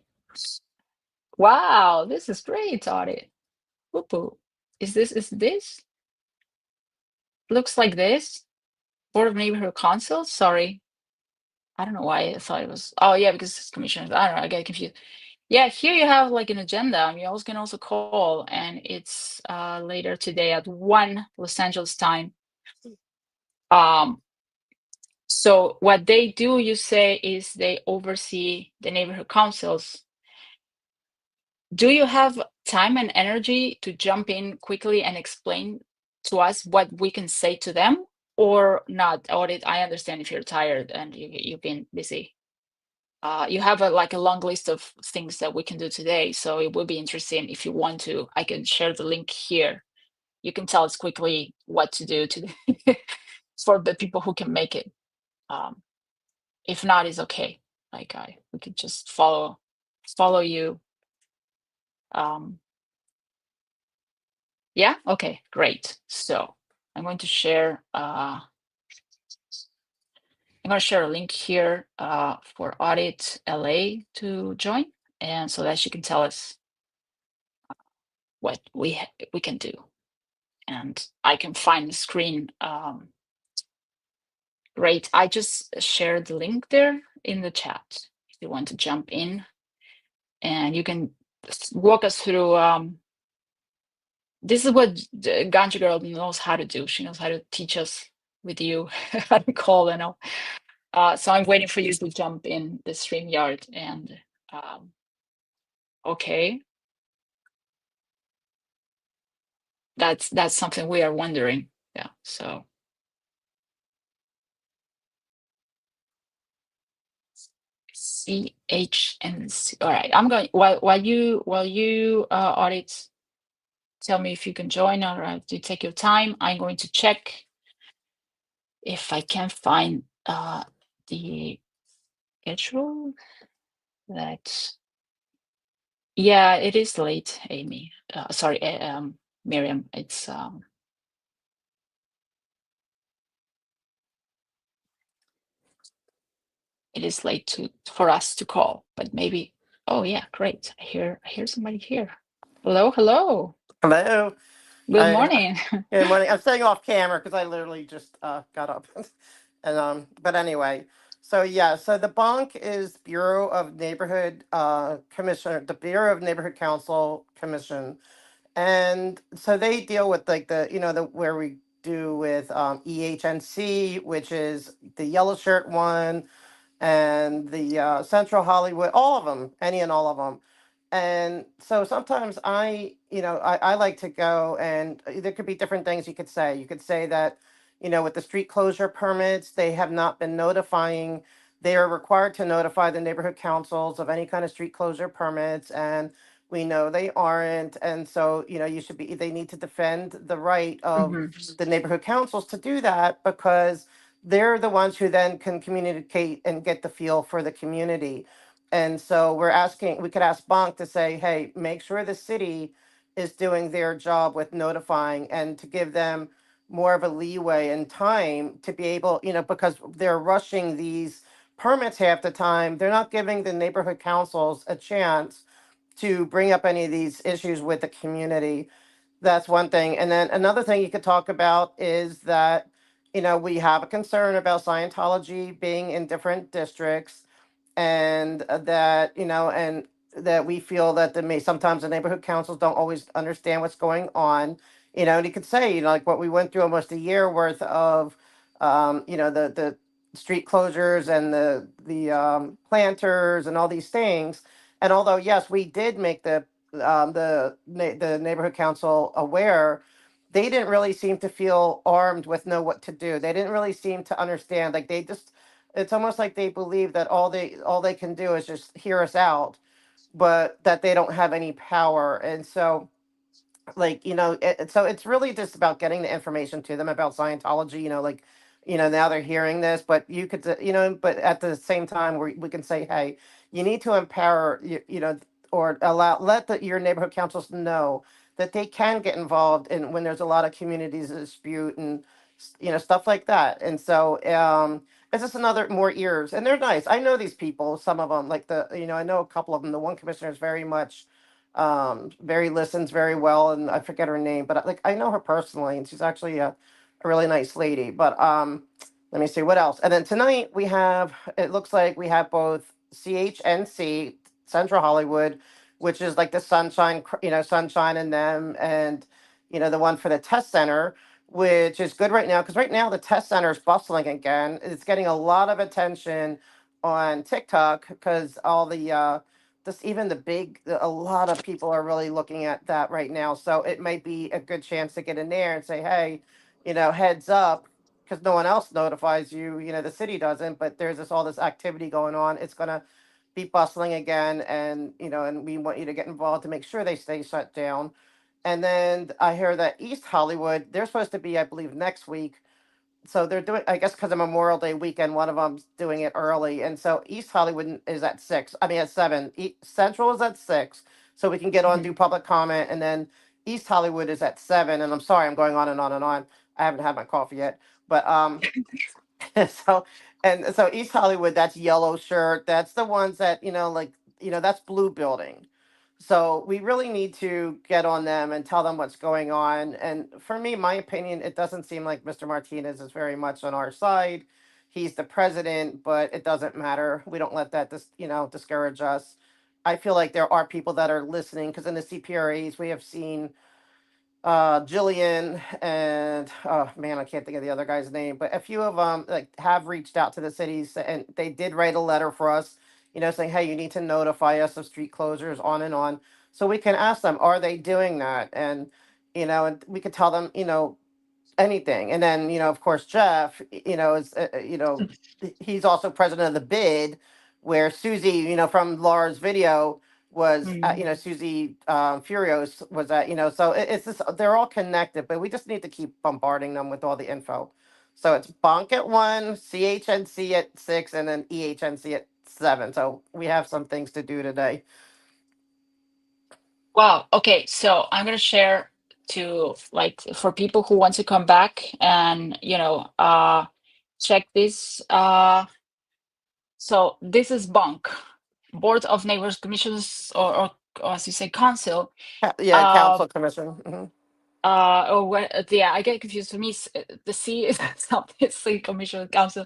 Wow, this is great, Audit. Whoop. Is this? Looks like this. Board of Neighborhood Councils. Sorry. I don't know why I thought it was. Oh, yeah, because it's commissioners. I don't know. I get confused. Yeah, here you have like an agenda. You can also call, and it's later today at 1 Los Angeles time. So what they do, you say, is they oversee the neighborhood councils. Do you have time and energy to jump in quickly and explain to us what we can say to them, or not? Audit, I understand if you're tired and you've been busy. You have a long list of things that we can do today, so it would be interesting. If you want to, I can share the link here. You can tell us quickly what to do for the people who can make it. If not, it's okay. We could just follow you. Yeah. Okay. Great. So I'm going to share. I'm going to share a link here for Audit LA to join, and so that she can tell us what we can do, and I can find the screen. Great. I just shared the link there in the chat if you want to jump in, and you can walk us through. This is what the Ganja Girl knows how to do. She knows how to teach us with you how to call and all. So I'm waiting for you to jump in the StreamYard and okay. That's something we are wondering. Yeah. So CHNC. All right. I'm going while you audit. Tell me if you can join. All right. You take your time. I'm going to check if I can find the schedule. That's, yeah, it is late, Amy. Sorry, Miriam. It's it is late for us to call, but maybe. Oh yeah, great. I hear somebody here. Hello, hello. Hello. Good morning. Good morning. I'm staying off camera because I literally just got up. And but anyway, so yeah, so the BONC is Bureau of Neighborhood Commissioner, the Bureau of Neighborhood Council Commission. And so they deal with like the, the where we do with EHNC, which is the yellow shirt one, and the Central Hollywood, all of them, any and all of them. And so sometimes I like to go, and there could be different things you could say. You could say that, with the street closure permits, they have not been notifying. They are required to notify the neighborhood councils of any kind of street closure permits, and we know they aren't. And so, they need to defend the right of Mhm. the neighborhood councils to do that, because they're the ones who then can communicate and get the feel for the community. And so we could ask Bonk to say, hey, make sure the city is doing their job with notifying, and to give them more of a leeway and time to be able, because they're rushing these permits half the time. They're not giving the neighborhood councils a chance to bring up any of these issues with the community. That's one thing. And then another thing you could talk about is that, we have a concern about Scientology being in different districts, and and that we feel that sometimes the neighborhood councils don't always understand what's going on. And you could say, like what we went through almost a year worth of, the street closures and the planters and all these things. And although yes, we did make the neighborhood council aware, they didn't really seem to feel armed with know what to do. They didn't really seem to understand. Like they just, it's almost like they believe that all they can do is just hear us out, but that they don't have any power. And so, like, so it's really just about getting the information to them about Scientology. Like, now they're hearing this, but you could, but at the same time, we can say, hey, you need to empower or your neighborhood councils know that they can get involved in when there's a lot of communities dispute, and stuff like that. And so it's just another more ears, and they're nice. I know these people, some of them, like I know a couple of them. The one commissioner is very much very listens very well, and I forget her name, but like I know her personally, and she's actually a really nice lady. But let me see what else. And then tonight it looks like we have both CHNC, Central Hollywood, which is like the Sunshine and them, and the one for the test center, which is good right now, because right now the test center is bustling again. It's getting a lot of attention on TikTok, because all the just even a lot of people are really looking at that right now. So it might be a good chance to get in there and say, hey, heads up, because no one else notifies you. The city doesn't, but there's all this activity going on. It's gonna be bustling again, and and we want you to get involved to make sure they stay shut down. And then I hear that East Hollywood, they're supposed to be, I believe, next week. So they're doing, I guess, because of Memorial Day weekend, one of them's doing it early. And so East Hollywood is at 6. I mean, at 7. Central is at 6. So we can get on, Mhm. do public comment. And then East Hollywood is at 7. And I'm sorry, I'm going on and on and on. I haven't had my coffee yet. But so so East Hollywood, that's yellow shirt. That's the ones that, like, that's blue building. So we really need to get on them and tell them what's going on. And for me, my opinion, it doesn't seem like Mr. Martinez is very much on our side. He's the president, but it doesn't matter. We don't let that discourage us. I feel like there are people that are listening, because in the CPRAs we have seen Jillian and, oh man, I can't think of the other guy's name, but a few of them like have reached out to the cities, and they did write a letter for us, saying, hey, you need to notify us of street closures, on and on. So we can ask them, are they doing that? And and we could tell them, anything. And then, of course, Jeff, is, he's also president of the bid, where Susie, from Laura's video was, Mhm. Susie Furios was at, so it's just, they're all connected, but we just need to keep bombarding them with all the info. So it's Bonk at 1, CHNC at 6, and then EHNC at 7. So we have some things to do today. Wow. Okay. So I'm going to share to like for people who want to come back and, check this. So this is BUNC, Board of Neighbors Commissions, or as you say, council. Yeah, council commission. Mhm. Or what? Yeah, I get confused. For me, the C is something City Commission Council.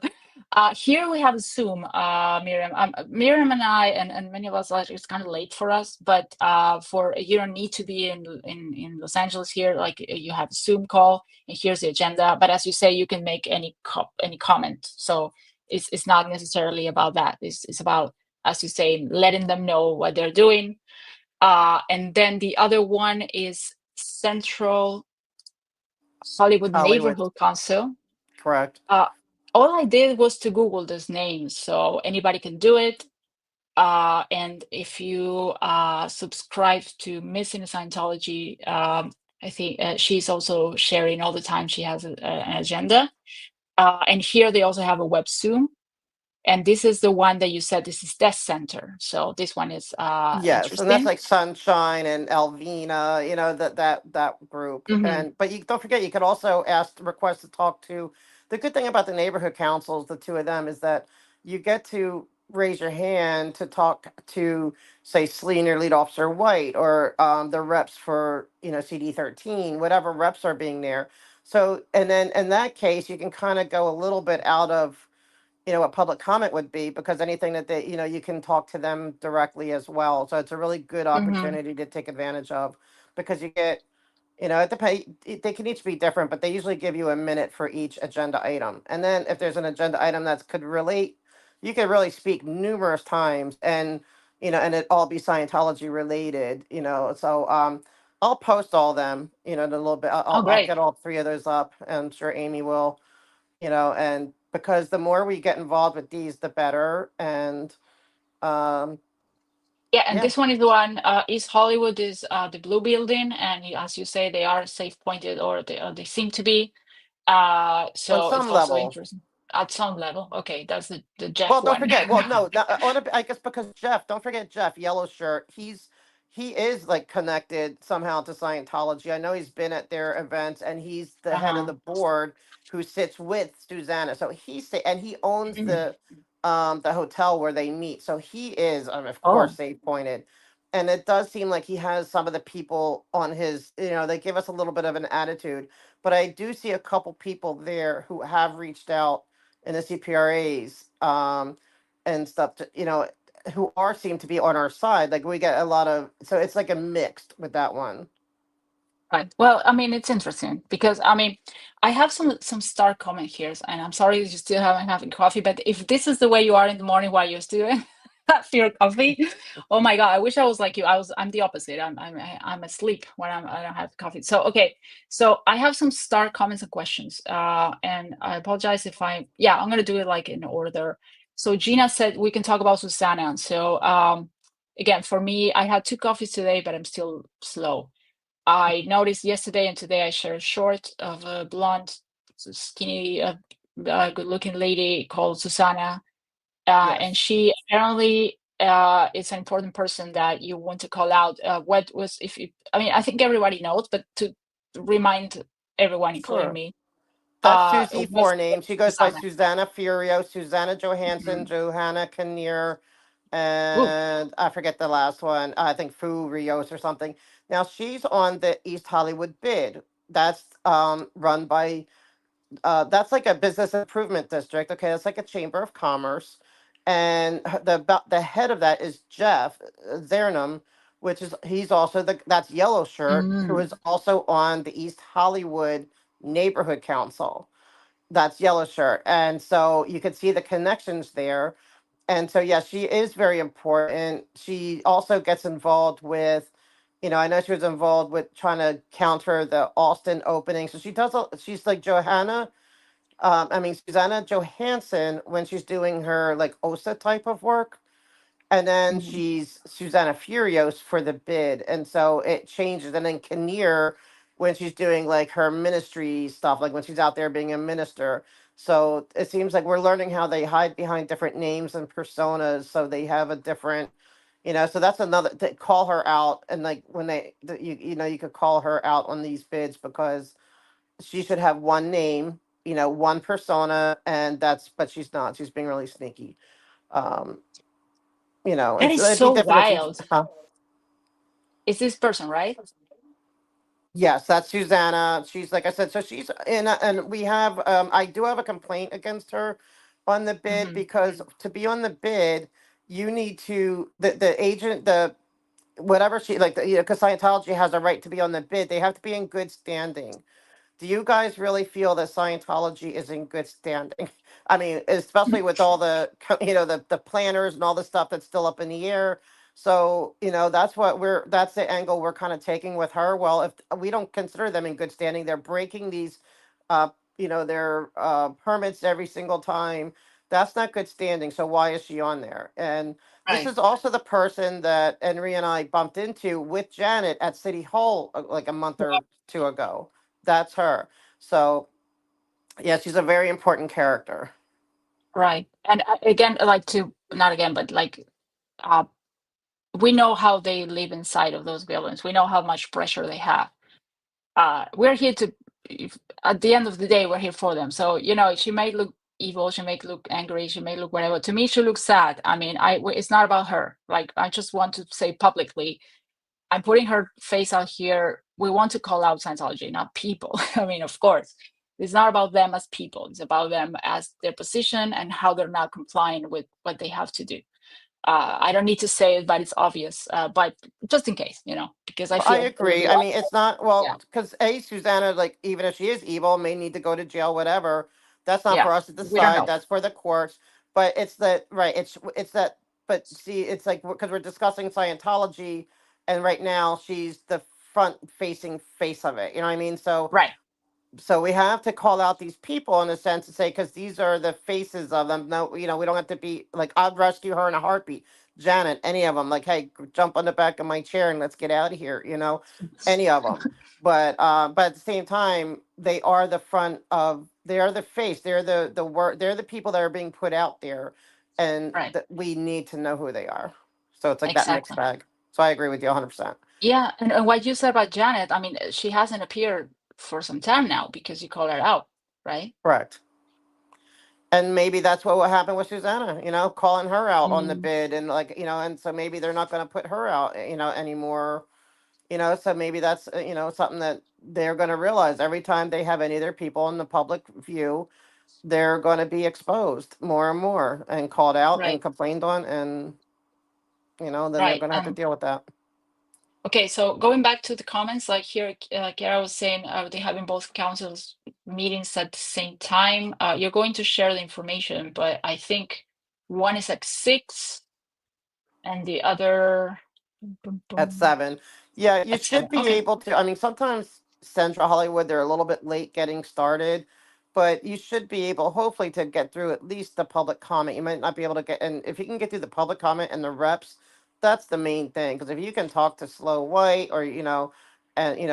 Here we have Zoom, Miriam. Miriam and I, and many of us, like, it's kind of late for us, but for you don't need to be in Los Angeles here. Like you have a Zoom call, and here's the agenda. But as you say, you can make any comment. So it's not necessarily about that. It's about, as you say, letting them know what they're doing. And then the other one is Central Hollywood Hollywood, Neighborhood Council. correct. All I did was to Google this name, so anybody can do it. And if you subscribe to Missing Scientology, I think she's also sharing all the time. She has an agenda. And here they also have a web Zoom. And this is the one that you said, this is Death Center. So this one is Yes, and that's interesting. like Sunshine and Elvina, that group. Mhm. And but you don't forget, you could also request to talk to. The good thing about the neighborhood councils, the two of them, is that you get to raise your hand to talk to, say, Sleaner Lead Officer White, or the reps for CD13, whatever reps are being there. So, and then in that case, you can kind of go a little bit out of what public comment would be, because anything that you can talk to them directly as well. So it's a really good Mhm. opportunity to take advantage of, because you get, it depends, they can each be different, but they usually give you a minute for each agenda item. And then if there's an agenda item that could relate, you could really speak numerous times, and it all be Scientology related, so, I'll post all them, in a little bit. Oh, I'll great. get all 3 of those up, and I'm sure Amy will, and because the more we get involved with these, the better. And um, Yeah, and yeah, this one is the one, East Hollywood is the blue building, and as you say, they are safe pointed, or they seem to be. on So it's some also level. interesting at some level. Okay, that's the Well, Jeff don't one. forget. Well, no, I guess because Jeff. Don't forget Jeff, yellow shirt. He is like connected somehow to Scientology. I know he's been at their events, and he's the head of Uh-huh. the board who sits with Susanna. So and he owns Mhm. the hotel where they meet. So he is, of course, Oh, safe pointed. And it does seem like he has some of the people on his. They give us a little bit of an attitude, but I do see a couple people there who have reached out in the CPRAs, and stuff, who are seem to be on our side. Like we get a lot of, so it's like a mixed with that one. right. Well, I mean, it's interesting because I have some star comment here, and I'm sorry you still haven't having coffee, but if this is the way you are in the morning while you're still have your coffee, oh my God, I wish I was like you. I'm the opposite. I'm asleep when I don't have coffee. So okay, so I have some star comments and questions, and I apologize if I'm gonna do it like in order. So Gina said we can talk about Susanna. So again, for me, I had 2 coffees today, but I'm still slow. I noticed yesterday and today I shared a short of a blonde, skinny, good-looking lady called Susanna, and Yes, she apparently is an important person that you want to call out. What was if you? I mean, I think everybody knows, but to remind everyone, including sure. me, That's Susie what's forename. She goes by Susanna? Susanna Furio, Susanna Johansson, Mhm. Johanna Kinnear, Ooh. and I forget the last one. I think Fu Rios or something. Now she's on the East Hollywood bid. That's run by that's like a business improvement district. Okay, that's like a chamber of commerce, and the head of that is Jeff Zernum, which is he's also that's yellow shirt, who Mm. is also on the East Hollywood neighborhood council. That's yellow shirt, and so you can see the connections there. And so yeah, she is very important. She also gets involved with. I know she was involved with trying to counter the Austin opening. So she does. She's like Johanna, Susanna Johansson when she's doing her like OSA type of work. And then Mhm. she's Susanna Furios for the bid. And so it changes. And then Kinnear when she's doing like her ministry stuff, like when she's out there being a minister. So it seems like we're learning how they hide behind different names and personas, so they have a different, so that's another to call her out. And like when you could call her out on these bids, because she should have one name, one persona, and but she's not. She's being really sneaky. Um, That is it'd be so different if she's, wild. Is this person, right? yes, that's Susanna. She's, like I said, so she's in, and we have, I do have a complaint against her on the bid, because to be on the bid, you need to, the agent, whatever she, like, because Scientology has a right to be on the bid, they have to be in good standing. Do you guys really feel that Scientology is in good standing? I mean, especially with all the, the planners and all the stuff that's still up in the air. So, that's the angle we're kind of taking with her. Well, if we don't consider them in good standing, they're breaking these, uh, their permits every single time. That's not good standing. So why is she on there? And this Right. is also the person that Henry and I bumped into with Janet at City Hall like a month or two ago. That's her. So, yeah, she's a very important character. Right. And again, like to not again, but like we know how they live inside of those buildings. We know how much pressure they have. We're here to, at the end of the day, we're here for them. So, she may look evil, she may look angry, she may look whatever. To me, she looks sad. I mean, it's not about her. Like, I just want to say publicly, I'm putting her face out here. We want to call out Scientology, not people. I mean, of course, it's not about them as people. It's about them as their position and how they're not complying with what they have to do. I don't need to say it, but it's obvious. But just in case, because I Well, I feel a agree. little I bit. mean, it's not, Yeah, because Susanna, like, even if she is evil, may need to go to jail, whatever. That's not yeah. for us to We don't decide. know. That's for the courts. But it's that, right. It's that, but see, it's like, because we're discussing Scientology, and right now she's the front facing face of it. You know what I mean? Right, So we have to call out these people in a sense to say, because these are the faces of them. No, we don't have to be like, I'd rescue her in a heartbeat. Janet, any of them, like, hey, jump on the back of my chair and let's get out of here. Any of them. But at the same time, they are the face. They're the word. They're the people that are being put out there, and right. that we need to know who they are. So it's like that mixed Exactly. bag. So I agree with you 100%. Yeah, and what you said about Janet, I mean, she hasn't appeared for some time now because you called her out, right? Correct. And maybe that's what will happen with Susanna, calling her out on the Mm, bid, and like, and so maybe they're not going to put her out, anymore, so maybe that's, something that they're going to realize every time they have any of their people in the public view, they're going to be exposed more and more and called out and right, complained on, and, then they're right. going to have to deal with that. Okay, so going back to the comments, like here, Kara was saying, they having both councils meetings at the same time. You're going to share the information, but I think one is at 6 and the other At 7. Yeah, you at should 7. be Okay, able to. I mean, sometimes Central Hollywood, they're a little bit late getting started, but you should be able, hopefully, to get through at least the public comment. You might not be able to get, and if you can get through the public comment and the reps, that's the main thing. Because if you can talk to Slow White, or, and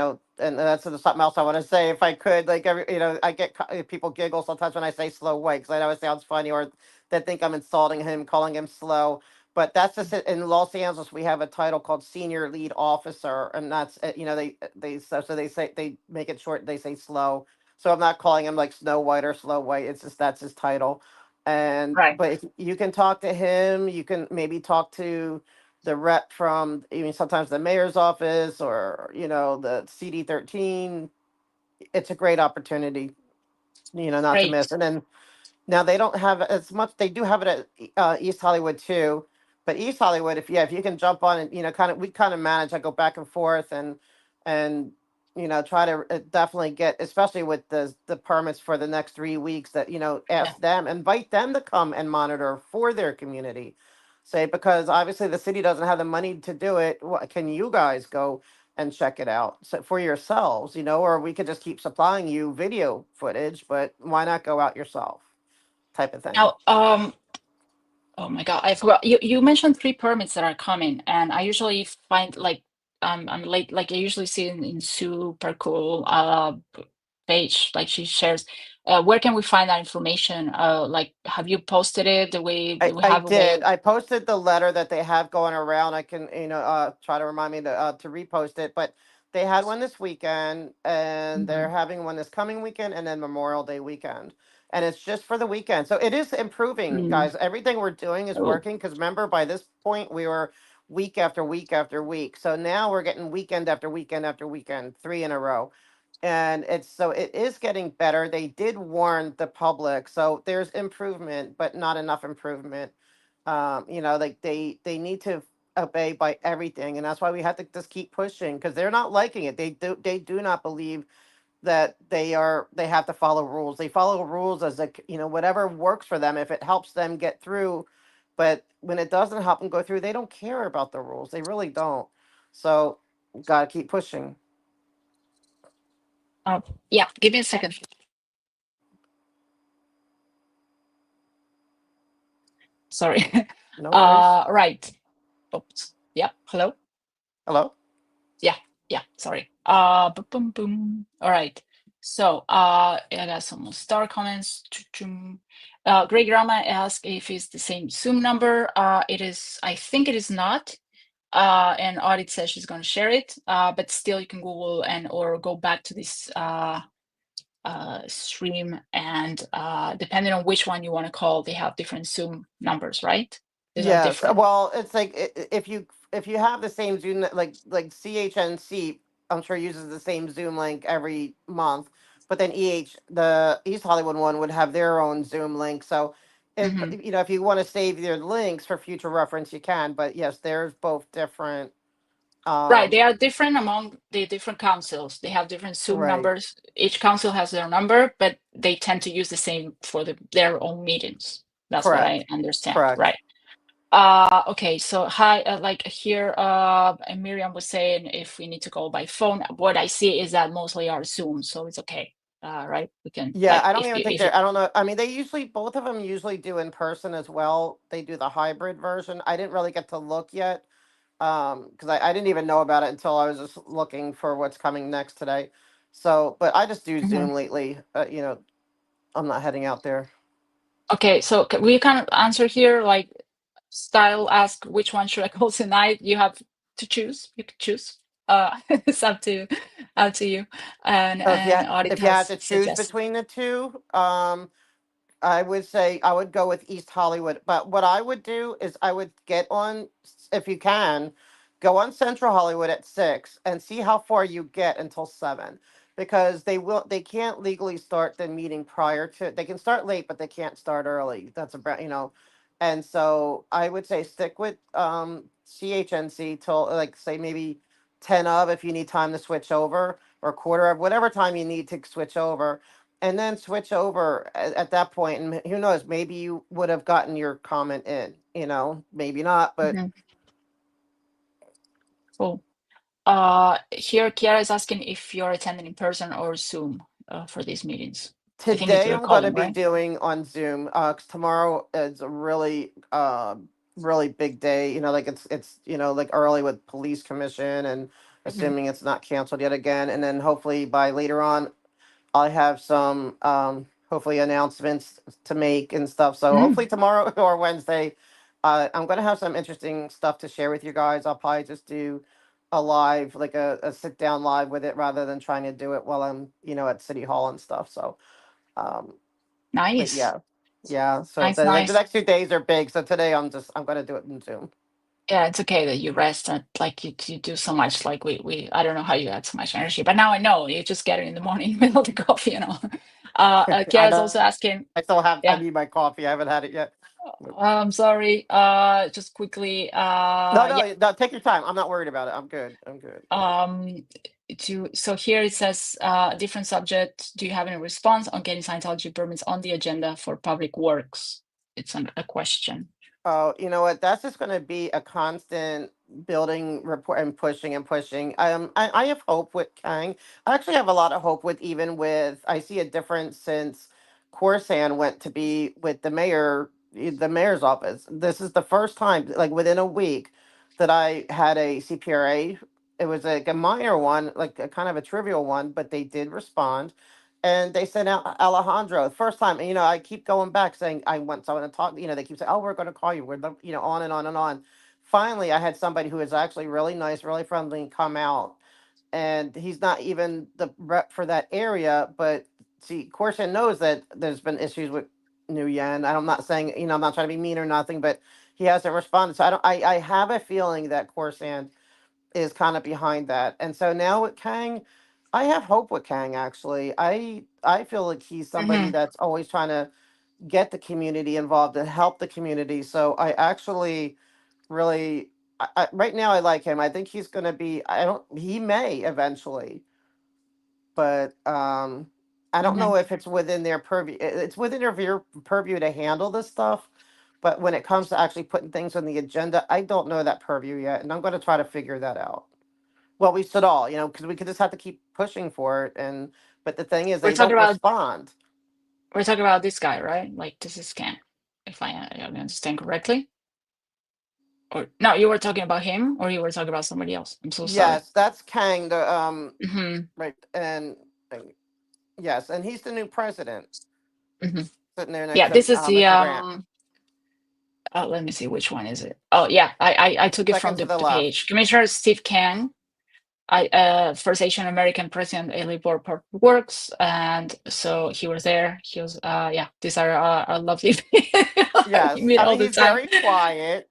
that's something else I want to say, if I could, like, I get people giggle sometimes when I say Slow White, because I know it sounds funny, or they think I'm insulting him, calling him slow. But that's just it. In Los Angeles, we have a title called senior lead officer, and that's so they say, they make it short. They say slow. So I'm not calling him like Snow White or Slow White. It's just that's his title. And right, but if you can talk to him, you can maybe talk to the rep from, even sometimes the mayor's office, or the CD13. It's a great opportunity, not to great. miss. And then now they don't have as much. They do have it at East Hollywood too, but East Hollywood, if you can jump on and, we kind of manage. I go back and forth, and try to definitely get, especially with the permits for the next 3 weeks, that Yeah, ask them, invite them to come and monitor for their community. Say, because obviously the city doesn't have the money to do it. Can you guys go and check it out, so for yourselves, or we could just keep supplying you video footage, but why not go out yourself? Type of thing. now, oh my God, I forgot. You mentioned 3 permits that are coming, and I usually find like I'm late. Like I usually see in super cool page, like she shares. Where can we find that information? Like, have you posted it the way we I have a way did. of? I posted the letter that they have going around. I can, try to remind me to repost it. But they had one this weekend, and they're Mhm. having one this coming weekend, and then Memorial Day weekend. And it's just for the weekend, so it is improving, Mm. guys. Everything we're doing is Oh, working. Because remember, by this point, we were week after week after week. So now we're getting weekend after weekend after weekend, 3 in a row, and it is getting better. They did warn the public, so there's improvement, but not enough improvement. Like they need to obey by everything, and that's why we have to just keep pushing, because they're not liking it. They do not believe that they have to follow rules. They follow rules as whatever works for them, if it helps them get through. But when it doesn't help them go through, they don't care about the rules. They really don't. So gotta keep pushing. oh, yeah. Give me a second. Sorry. No worries. Right. Oops. Yeah. Hello. Hello. Yeah. Yeah. Sorry. Boom, boom, boom. All right. So, I got some more star comments. Choo-choom. Great Grandma asked if it's the same Zoom number. It is. I think it is not. And Audit says she's going to share it. But still, you can Google and or go back to this stream, and depending on which one you want to call, they have different Zoom numbers, right? These are Yes. different. Well, it's like if you have the same Zoom like CHNC, I'm sure uses the same Zoom link every month, but then the East Hollywood one would have their own Zoom link. So, Mhm. if you want to save your links for future reference, you can. But yes, there's both different. Right, they Um, are different among the different councils. They have different Zoom right. numbers. Each council has their number, but they tend to use the same for their own meetings. That's what Correct. I understand, Correct. right? Okay, so hi, like here, and Miriam was saying if we need to go by phone. What I see is that mostly are Zoom, so it's okay. Right? We can Yeah, like I don't even think if you. I don't know. I mean, both of them usually do in person as well. They do the hybrid version. I didn't really get to look yet, because I didn't even know about it until I was just looking for what's coming next today. So, but I just do Mhm. Zoom lately. I'm not heading out there. Okay, so we can answer here, like style ask which one should I call tonight? You have to choose. You can choose. It's up to you. So if you And Audit if you had has to choose suggested. between the two, I would say I would go with East Hollywood. But what I would do is I would get on, if you can, go on Central Hollywood at 6 and see how far you get until 7. Because they can't legally start the meeting prior to, they can start late, but they can't start early. That's about. And so I would say stick with CHNC till, like, say maybe 10 of, if you need time to switch over, or quarter of, whatever time you need to switch over, and then switch over at that point, and who knows, maybe you would have gotten your comment in, maybe not, but Mhm. Cool. Here Kiara is asking if you're attending in person or Zoom for these meetings. I think it's today you're I'm going to calling, be right? doing on Zoom, 'cause tomorrow is a really really big day, like it's like early with police commission, and Mhm. assuming it's not canceled yet again, and then hopefully by later on I have some hopefully announcements to make and stuff. So Mm, hopefully tomorrow or Wednesday, I'm gonna have some interesting stuff to share with you guys. I'll probably just do a live, like a sit down live with it, rather than trying to do it while I'm at City Hall and stuff. So um but nice, yeah. Yeah. So nice, the nice. next 2 days are big. So today I'm gonna do it in Zoom. Yeah, it's okay that you rest and like you do so much. Like we I don't know how you had so much energy, but now I know you just get it in the morning with all the coffee. I Kiara's know also asking, I yeah. need my coffee. I haven't had it yet. I'm sorry. Just quickly. No, Yeah. no, take your time. I'm not worried about it. I'm good. I'm good. Um. So here it says, different subject. Do you have any response on getting Scientology permits on the agenda for public works? It's a question. Oh, you know what? That's just going to be a constant building report and pushing and pushing. I have hope with Kang. I actually have a lot of hope with, even with, I see a difference since Corsan went to be with the mayor's office. This is the first time, like within a week, that I had a CPRA it was like a minor one, like a kind of a trivial one, but they did respond. And they sent out Alejandro the first time. And, I keep going back saying, I want someone to talk. They keep saying, oh, we're going to call you. On and on and on. Finally, I had somebody who is actually really nice, really friendly come out. And he's not even the rep for that area. But see, Corson knows that there's been issues with Nguyen. I'm not saying, I'm not trying to be mean or nothing, but he hasn't responded. So I have a feeling that Corson is kind of behind that. And so now with Kang, I have hope with Kang actually. I feel like he's somebody Hmm. that's always trying to get the community involved and help the community. So I actually really right now I like him. I think he's going to be he may eventually, but I don't Hmm. know if it's within their purview. It's within their purview to handle this stuff. But when it comes to actually putting things on the agenda, I don't know that purview yet, and I'm going to try to figure that out. Well, we should all, because we could just have to keep pushing for it. But the thing is, We're they talking don't about respond. we're talking about this guy, right? Like this is Ken, if I understand correctly. Or no, you were talking about him, or you were talking about somebody else. I'm so sorry. Yes, that's Kang, the Hmm. right, and yes, and he's the new president, Hmm. sitting there next Yeah, to this is the Mr. Grant, let me see which one is it. Oh yeah, I took it second from to the, the the left. page. Commissioner Steve Kang, first Asian American president, Elite Board Public Works, and so he was there. He was yeah. These are lovely people. We Yes, meet I all mean the he's time. very quiet,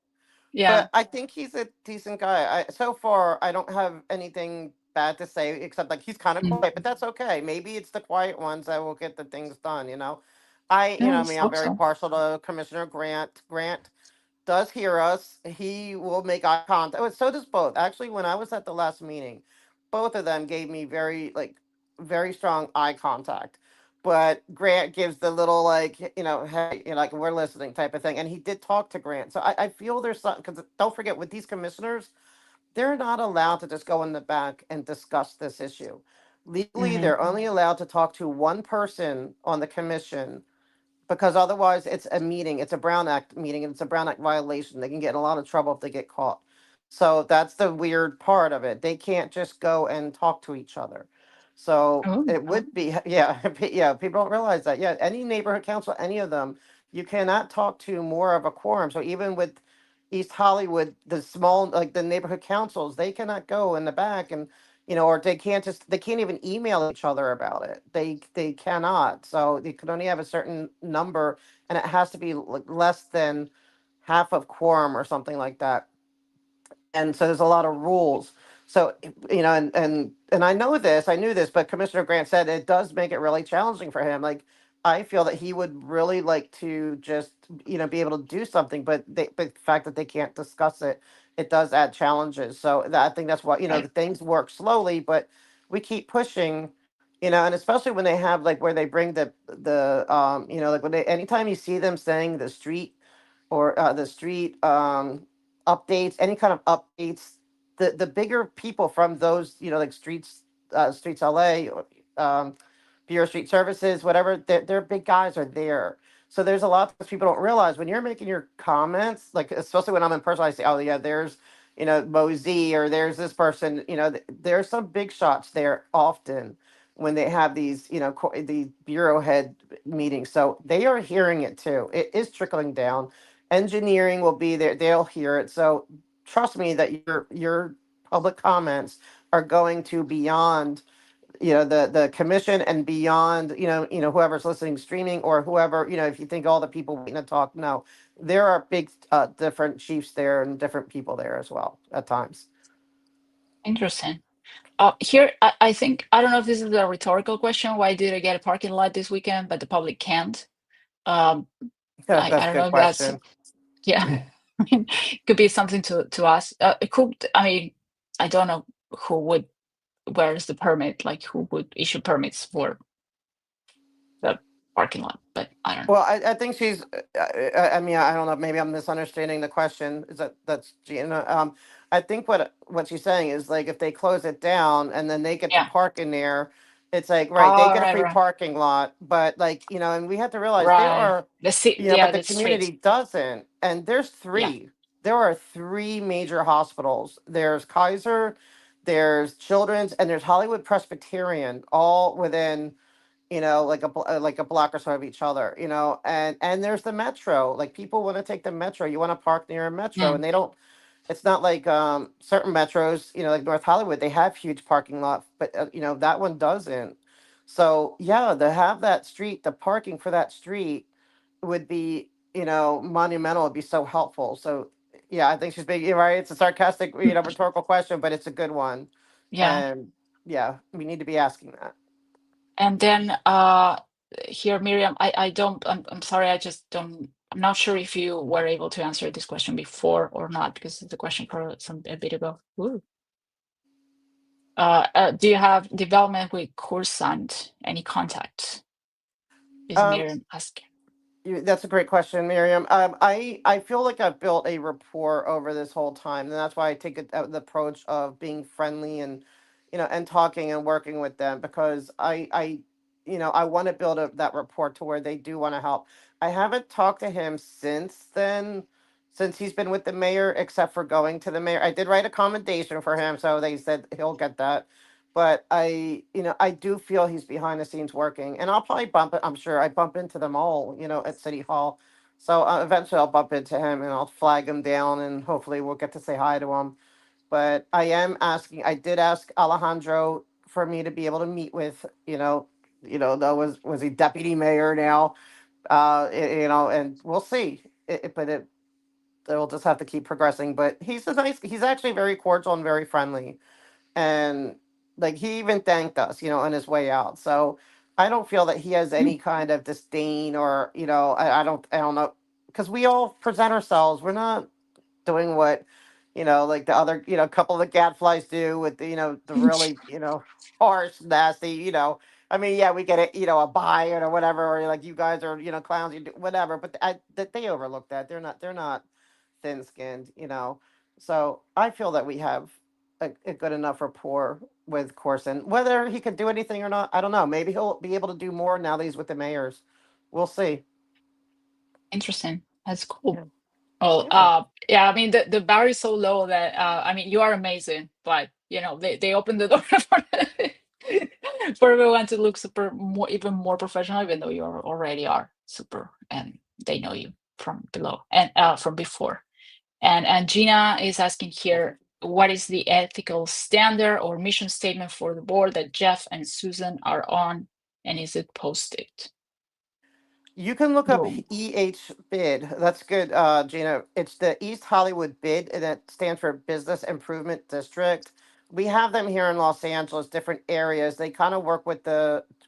Yeah. but I think he's a decent guy. So far, I don't have anything bad to say except like he's kind of Mm. quiet, but that's okay. Maybe it's the quiet ones that will get the things done. Yeah, I let's mean, I'm hope very so. partial to Commissioner Grant. Grant does hear us. He will make eye contact. Oh, so does both. Actually, when I was at the last meeting, both of them gave me very strong eye contact. But Grant gives the little hey, like we're listening type of thing. And he did talk to Grant. So I feel there's something because don't forget with these commissioners, they're not allowed to just go in the back and discuss this issue. Legally, Hmm. they're only allowed to talk to one person on the commission because otherwise it's a meeting, it's a Brown Act meeting, and it's a Brown Act violation. They can get in a lot of trouble if they get caught. So that's the weird part of it. They can't just go and talk to each other. So Oh. it would be, yeah, yeah, people don't realize that. Yeah, any neighborhood council, any of them, you cannot talk to more of a quorum. So even with East Hollywood, the small, like the neighborhood councils, they cannot go in the back and or they can't even email each other about it. They cannot. So they can only have a certain number, and it has to be less than half of quorum or something like that. And so there's a lot of rules. So and I knew this, but Commissioner Grant said it does make it really challenging for him. Like I feel that he would really like to just be able to do something, but the fact that they can't discuss it, it does add challenges. So I think that's why Right. the things work slowly, but we keep pushing. And especially when they have like where they bring the like when they anytime you see them saying the street updates, any kind of updates, the bigger people from those, like Streets LA, or Bureau of Street Services, whatever, their big guys are there. So there's a lot that people don't realize when you're making your comments, like especially when I'm in person, I say, oh yeah, there's Mosey, or there's this person, there's some big shots there often when they have these, the bureau head meetings. So they are hearing it too. It is trickling down. Engineering will be there, they'll hear it. So trust me that your public comments are going to beyond the commission and beyond whoever's listening streaming, or whoever, if you think all the people waiting to talk. No, there are big different chiefs there and different people there as well at times. Interesting. Here, I think, I don't know if this is a rhetorical question. Why did I get a parking lot this weekend, but the public can't? Um, I That's a don't know good if that's, question. yeah, I mean, it could be something to ask. It could, I mean, I don't know where is the permit, like who would issue permits for the parking lot, but I don't know. Well, I think she's. I mean, I don't know. Maybe I'm misunderstanding the question. Is that's Gina? I think what she's saying is like if they close it down and then they get to Yeah. park in there, it's like right, they Oh, get a right, free right, parking lot, but like and we have to realize there right. are, Yeah, but the the streets. community doesn't, and there's Yeah. three. There are three major hospitals. There's Kaiser, there's Children's, and there's Hollywood Presbyterian, all within, like a block or so of each other, and there's the metro. Like, people want to take the metro. You want to park near a metro, Mm, and they don't. It's not like certain metros, like North Hollywood, they have huge parking lot, but that one doesn't. So yeah, to have that street, the parking for that street would be, monumental. It'd be so helpful. So yeah, I think she's being, you're right. It's a sarcastic, rhetorical question, but it's a good one. yeah. And yeah, we need to be asking that. And then here, Miriam, I'm sorry, I'm not sure if you were able to answer this question before or not, because it's a question for a bit ago. Ooh. Do you have development with Coruscant? Any contact? Is Um, Miriam asking? That's a great question, Miriam. I feel like I've built a rapport over this whole time, and that's why I take the approach of being friendly and, and talking and working with them, because I want to build that rapport to where they do want to help. I haven't talked to him since then, since he's been with the mayor, except for going to the mayor. I did write a commendation for him, so they said he'll get that. But I do feel he's behind the scenes working, and I'll probably bump it. I'm sure I bump into them all, at City Hall. So eventually I'll bump into him and I'll flag him down, and hopefully we'll get to say hi to him. But I did ask Alejandro for me to be able to meet with, that was he deputy mayor now, and we'll see. It'll just have to keep progressing. But he's actually very cordial and very friendly, and like, he even thanked us, on his way out. So I don't feel that he has Mm, any kind of disdain, or I don't know, because we all present ourselves. We're not doing what, like the other, couple of the gadflies do with the, the really, harsh, nasty, I mean, yeah, we get it, a buy or whatever, or like, you guys are, clowns, you do whatever, but that they overlook that. They're not thin skinned, So I feel that we have a good enough rapport with Corson. Whether he can do anything or not, I don't know. Maybe he'll be able to do more now that he's with the mayors. We'll see. interesting. That's cool. Yeah. Well, Yeah. yeah, I mean, the bar is so low that I mean, you are amazing, but they open the door for everyone to look even more professional, even though you already are super, and they know you from below and from before. And Gina is asking here, what is the ethical standard or mission statement for the board that Jeff and Susan are on, and is it posted? You can look up Boom. EH bid. That's good, Gina. It's the East Hollywood bid, and it stands for Business Improvement District. We have them here in Los Angeles, different areas. They kind of work with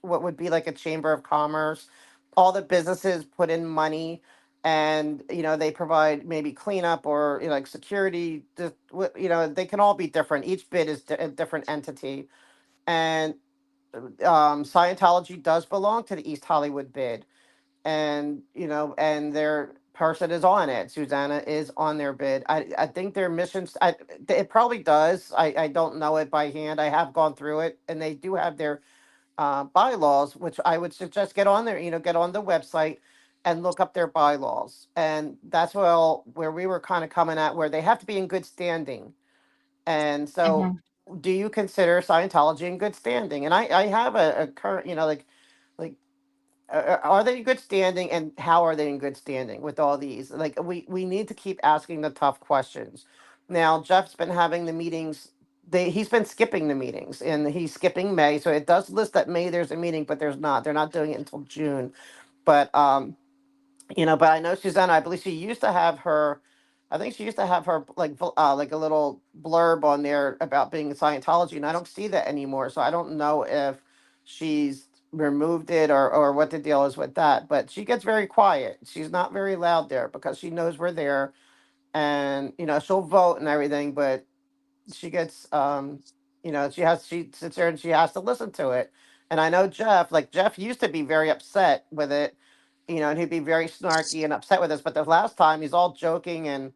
what would be like a chamber of commerce. All the businesses put in money, and they provide maybe cleanup or, like, security. They can all be different. Each bid is a different entity, and Scientology does belong to the East Hollywood bid, and their person is on it. Susanna is on their bid. I think their missions, it probably does. I don't know it by hand. I have gone through it, and they do have their bylaws, which I would suggest get on there. Get on the website and look up their bylaws, and that's where we were kind of coming at, where they have to be in good standing. And so, Mhm. do you consider Scientology in good standing? And I have a current, like are they in good standing, and how are they in good standing with all these? Like, we need to keep asking the tough questions. Now, Jeff's been having the meetings. He's been skipping the meetings, and he's skipping May. So it does list that May there's a meeting, but there's not. They're not doing it until June. But but I know Susanna, I believe she used to have her, I think she used to have her, like a little blurb on there about being in Scientology, and I don't see that anymore. So I don't know if she's removed it, or what the deal is with that. But she gets very quiet. She's not very loud there, because she knows we're there, and she'll vote and everything, but she gets she sits there and she has to listen to it. And I know Jeff used to be very upset with it, and he'd be very snarky and upset with us. But the last time, he's all joking, and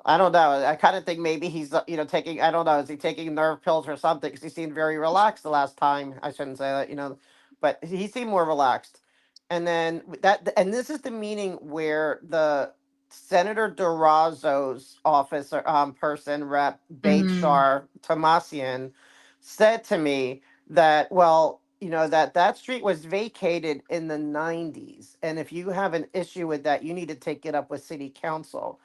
I don't know. I kind of think maybe he's, taking, I don't know, is he taking nerve pills or something? Because he seemed very relaxed the last time. I shouldn't say that, but he seemed more relaxed. And then and this is the meeting where Senator Durazo's office or person, Rep. Mm, Bashar Tomasian, said to me that, well, that street was vacated in the 90s. And if you have an issue with that, you need to take it up with city council.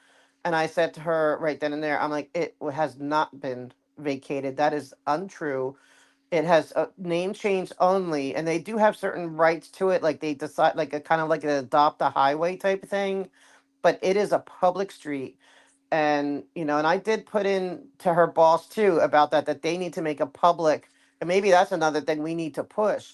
And I said to her right then and there, I'm like, it has not been vacated. That is untrue. It has a name change only, and they do have certain rights to it, like they decide, like a kind of like an adopt a highway type thing, but it is a public street. And and I did put in to her boss too about that they need to make a public, and maybe that's another thing we need to push.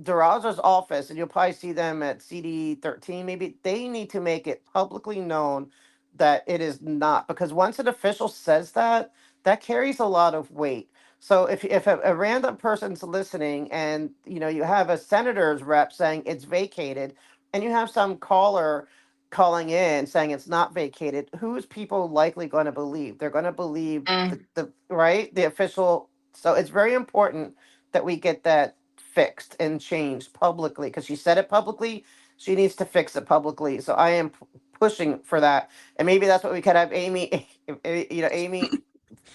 Durazo's office, and you'll probably see them at CD 13, maybe they need to make it publicly known that it is not, because once an official says that, that carries a lot of weight. So if a random person's listening, and you have a senator's rep saying it's vacated, and you have some caller calling in saying it's not vacated, who's people likely going to believe? They're going to believe mm, the official. So it's very important that we get that fixed and changed publicly, because she said it publicly. She needs to fix it publicly. So I am pushing for that, and maybe that's what we could have Amy. Amy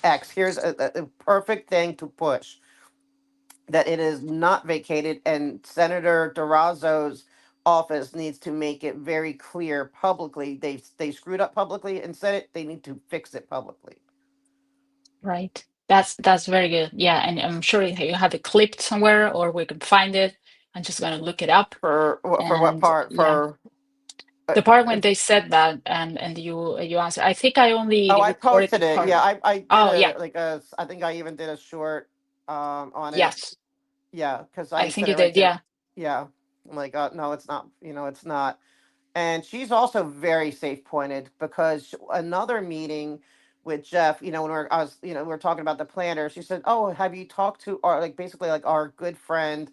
X. Here's a perfect thing to push, that it is not vacated, and Senator Durazo's office needs to make it very clear publicly. They screwed up publicly and said it. They need to fix it publicly. right. That's very good. Yeah, and I'm sure you have it clipped somewhere, or we can find it. I'm just gonna look it up. For what And part? yeah, For the part when it's, they said that, and you answer. I think I oh, only I recorded posted the it. part. Yeah, I did Oh yeah, I think I even did a short on it. yes, Yeah, because I I think said you it right did. there. Yeah. Yeah, I'm like, no, it's not. It's not. And she's also very safe pointed, because another meeting with Jeff, when we were talking about the planner, she said, "Oh, have you talked to our, like, basically like our good friend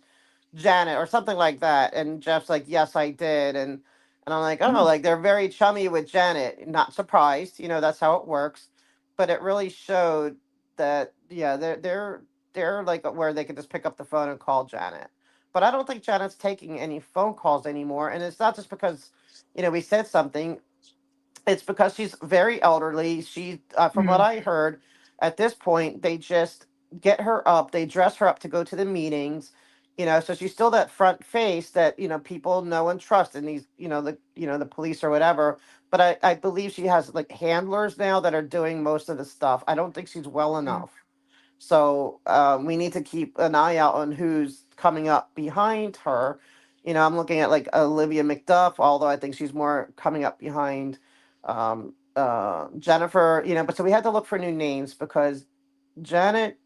Janet or something like that?" And Jeff's like, "Yes, I did." And I'm like, "Oh, Mm, like they're very chummy with Janet." Not surprised, that's how it works. But it really showed that, yeah, they're like where they could just pick up the phone and call Janet. But I don't think Janet's taking any phone calls anymore, and it's not just because we said something. It's because she's very elderly. She, from what mm, I heard, at this point, they just get her up, they dress her up to go to the meetings. So she's still that front face that people know and trust, and these, the police or whatever. But I believe she has like handlers now that are doing most of the stuff. I don't think she's well mm, enough. So we need to keep an eye out on who's coming up behind her. I'm looking at like Olivia McDuff, although I think she's more coming up behind Jennifer. But so we had to look for new names, because Janet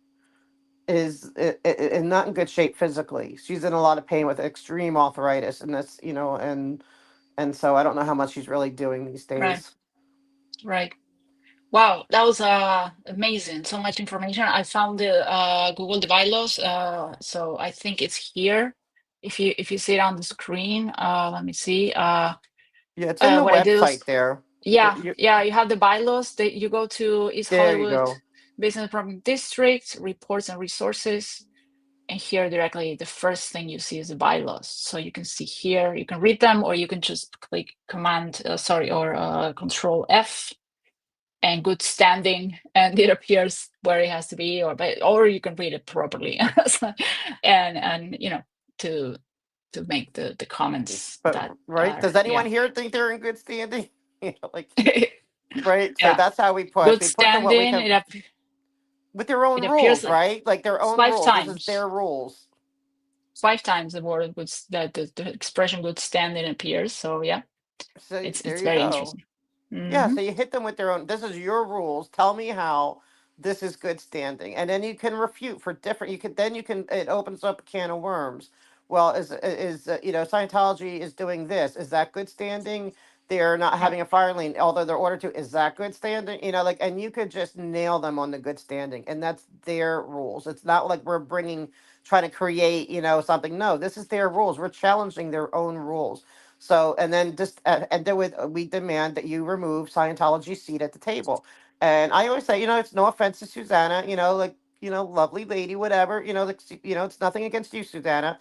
is not in good shape physically. She's in a lot of pain with extreme arthritis, and that's and so I don't know how much she's really doing these right, days. right. Wow, that was amazing. So much information. I found the Google the bylaws. So I think it's here. If you see it on the screen, let me see. Yeah, it's in the What I did was, website there. yeah, yeah, you have the bylaws. That you go to East There you Hollywood go. Business Development District, reports and resources, and here directly the first thing you see is the bylaws. So you can see here, you can read them, or you can just click Command, Control F, and good standing, and it appears where it has to be, or you can read it properly. And to make the comments But that right, are, does anyone yeah. here think they're in good standing? Like, right. So Yeah, that's how we push. good We push them what we standing. can with their It own appears rules, like right? Like their own five rules. This is times their rules. five times the word that the expression good standing appears. So yeah, So there it's you very go. interesting. Yeah, Hmm. so you hit them with their own. This is your rules. Tell me how this is good standing, and then you can refute for different. You can. It opens up a can of worms. Well, Scientology is doing this. Is that good standing? They're not Yeah. having a fire lane, although they're ordered to. Is that good standing? And you could just nail them on the good standing, and that's their rules. It's not like we're trying to create, something. No, this is their rules. We're challenging their own rules. So, and then just and then we demand that you remove Scientology's seat at the table. And I always say, it's no offense to Susanna, like, lovely lady, whatever, like, it's nothing against you, Susanna.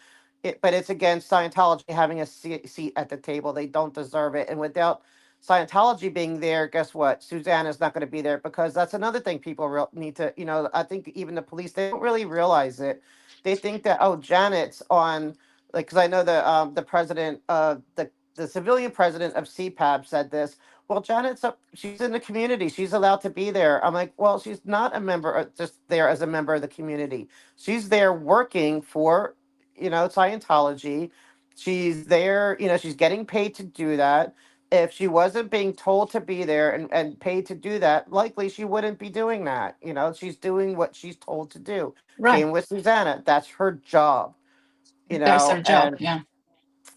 But it's against Scientology having a seat at the table. They don't deserve it. And without Scientology being there, guess what? Susanna's not going to be there, because that's another thing people need to, I think even the police, they don't really realize it. They think that, oh, Janet's on, like, because I know the president of the civilian president of CPAB said this. Well, Janet's up, she's in the community. She's allowed to be there. I'm like, well, she's not a member, just there as a member of the community. She's there working for, Scientology. She's there, she's getting paid to do that. If she wasn't being told to be there and paid to do that, likely she wouldn't be doing that. She's doing what she's told to do. Right. Same with Susanna. That's her job, That's their job. and Yeah.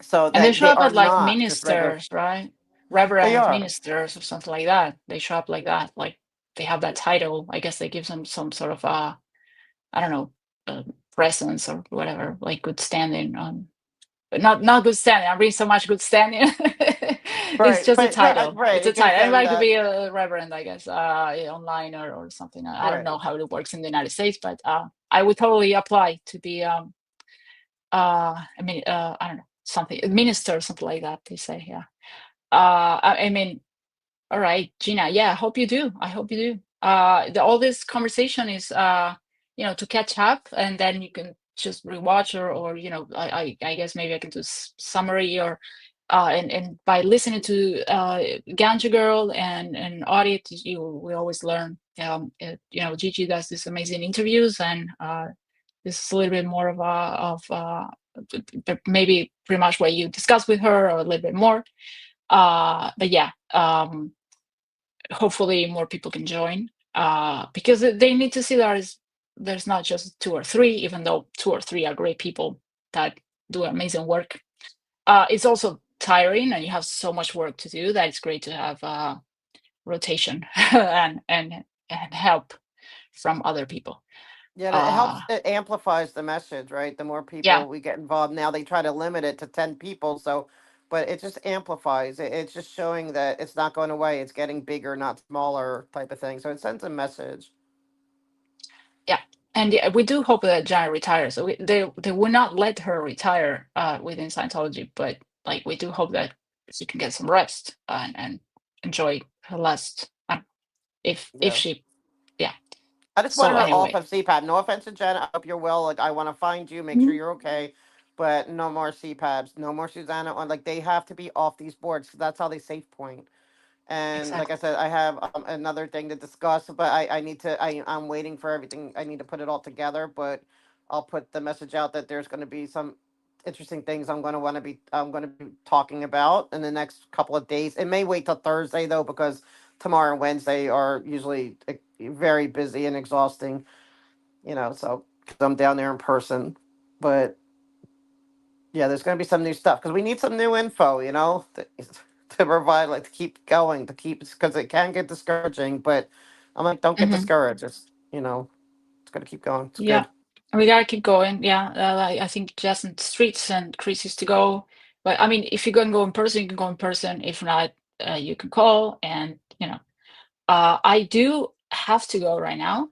so And they that show they up are at like not just regular. ministers, right? They Reverend are. ministers or something like that. They show up like that. Like they have that title. I guess they give them some sort of I don't know, presence or whatever, like good standing. But not good standing. I'm reading so much good standing. It's Right, just a but no, title. right. It's a It gives title. them Anybody could that. be a reverend, I guess, online or something. I don't Right. know how it works in the United States, but I would totally apply to be I mean I don't know, something minister or something like that. They say, yeah. I mean, all right, Gina. Yeah, I hope you do. I hope you do. All this conversation is, to catch up, and then you can just rewatch or I guess maybe I can do summary or and by listening to Ganja Girl and Audit, we always learn. Gigi does these amazing interviews, and this is a little bit more maybe pretty much what you discussed with her or a little bit more. But yeah, hopefully more people can join because they need to see there's not just two or three, even though two or three are great people that do amazing work. It's also tiring, and you have so much work to do that it's great to have rotation and help from other people. Yeah, and it Uh, helps. It amplifies the message, right? The more yeah, people we get involved, now they try to limit it to 10 people. So, but it just amplifies. It's just showing that it's not going away. It's getting bigger, not smaller, type of thing. So it sends a message. yeah. And yeah, we do hope that Janet retires. So they will not let her retire within Scientology, but like we do hope that she can get some rest and enjoy her last. If Yeah. she, yeah. I just wanted So her off anyway, of CPAP. No offense to Jen. I hope you're well. Like, I want to find you, make sure Mhm. you're okay. But no more CPAPs, no more Susanna on. Like, they have to be off these boards. 'Cause that's how they save point. And like I Exactly. said, I have another thing to discuss, but I need to, I'm waiting for everything. I need to put it all together, but I'll put the message out that there's going to be some interesting things I'm going to be talking about in the next couple of days. It may wait till Thursday though, because tomorrow and Wednesday are usually very busy and exhausting, so 'cause I'm down there in person. But yeah, there's going to be some new stuff because we need some new info, to provide, like, to keep going, to keep, because it can get discouraging. But I'm like, don't get Hmm. discouraged. It's going to keep going. It's Yeah, good. we gotta keep going. Yeah, I think Jason Streets and Chris is to go. But I mean, if you can go in person, you can go in person. If not, you can call. And I do have to go right now.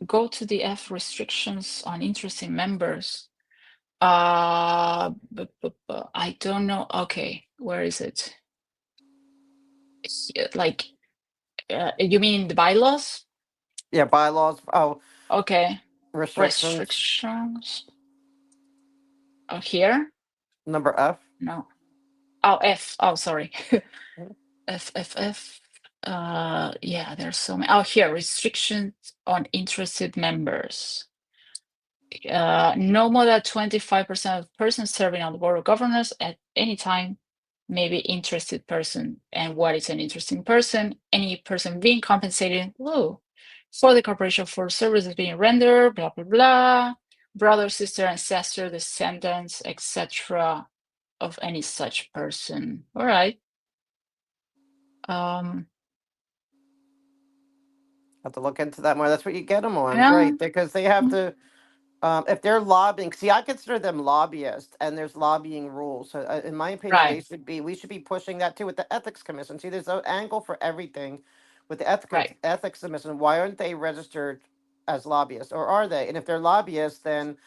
Go to the F restrictions on interested members. I don't know. Okay, where is it? Like, you mean the bylaws? Yeah, bylaws. Oh, Okay, restrictions. restrictions. Oh, here? Number F. No. Oh, F. Oh, sorry. Mhm. F. Yeah, there's so many. Oh, here, restrictions on interested members. No more than 25% of persons serving on the board of governors at any time may be interested person. And what is an interesting person? Any person being compensated for the corporation for services being rendered, blah, blah, blah, brother, sister, ancestor, descendants, etc. of any such person. All right. Have to look into that more. That's what you get them on, Yeah. right? Because they have to. If they're lobbying, see, I consider them lobbyists, and there's lobbying rules. So, in my opinion, Right. we should be pushing that too with the ethics commission. See, there's an angle for everything with the Right. ethics commission. Why aren't they registered as lobbyists, or are they? And if they're lobbyists, then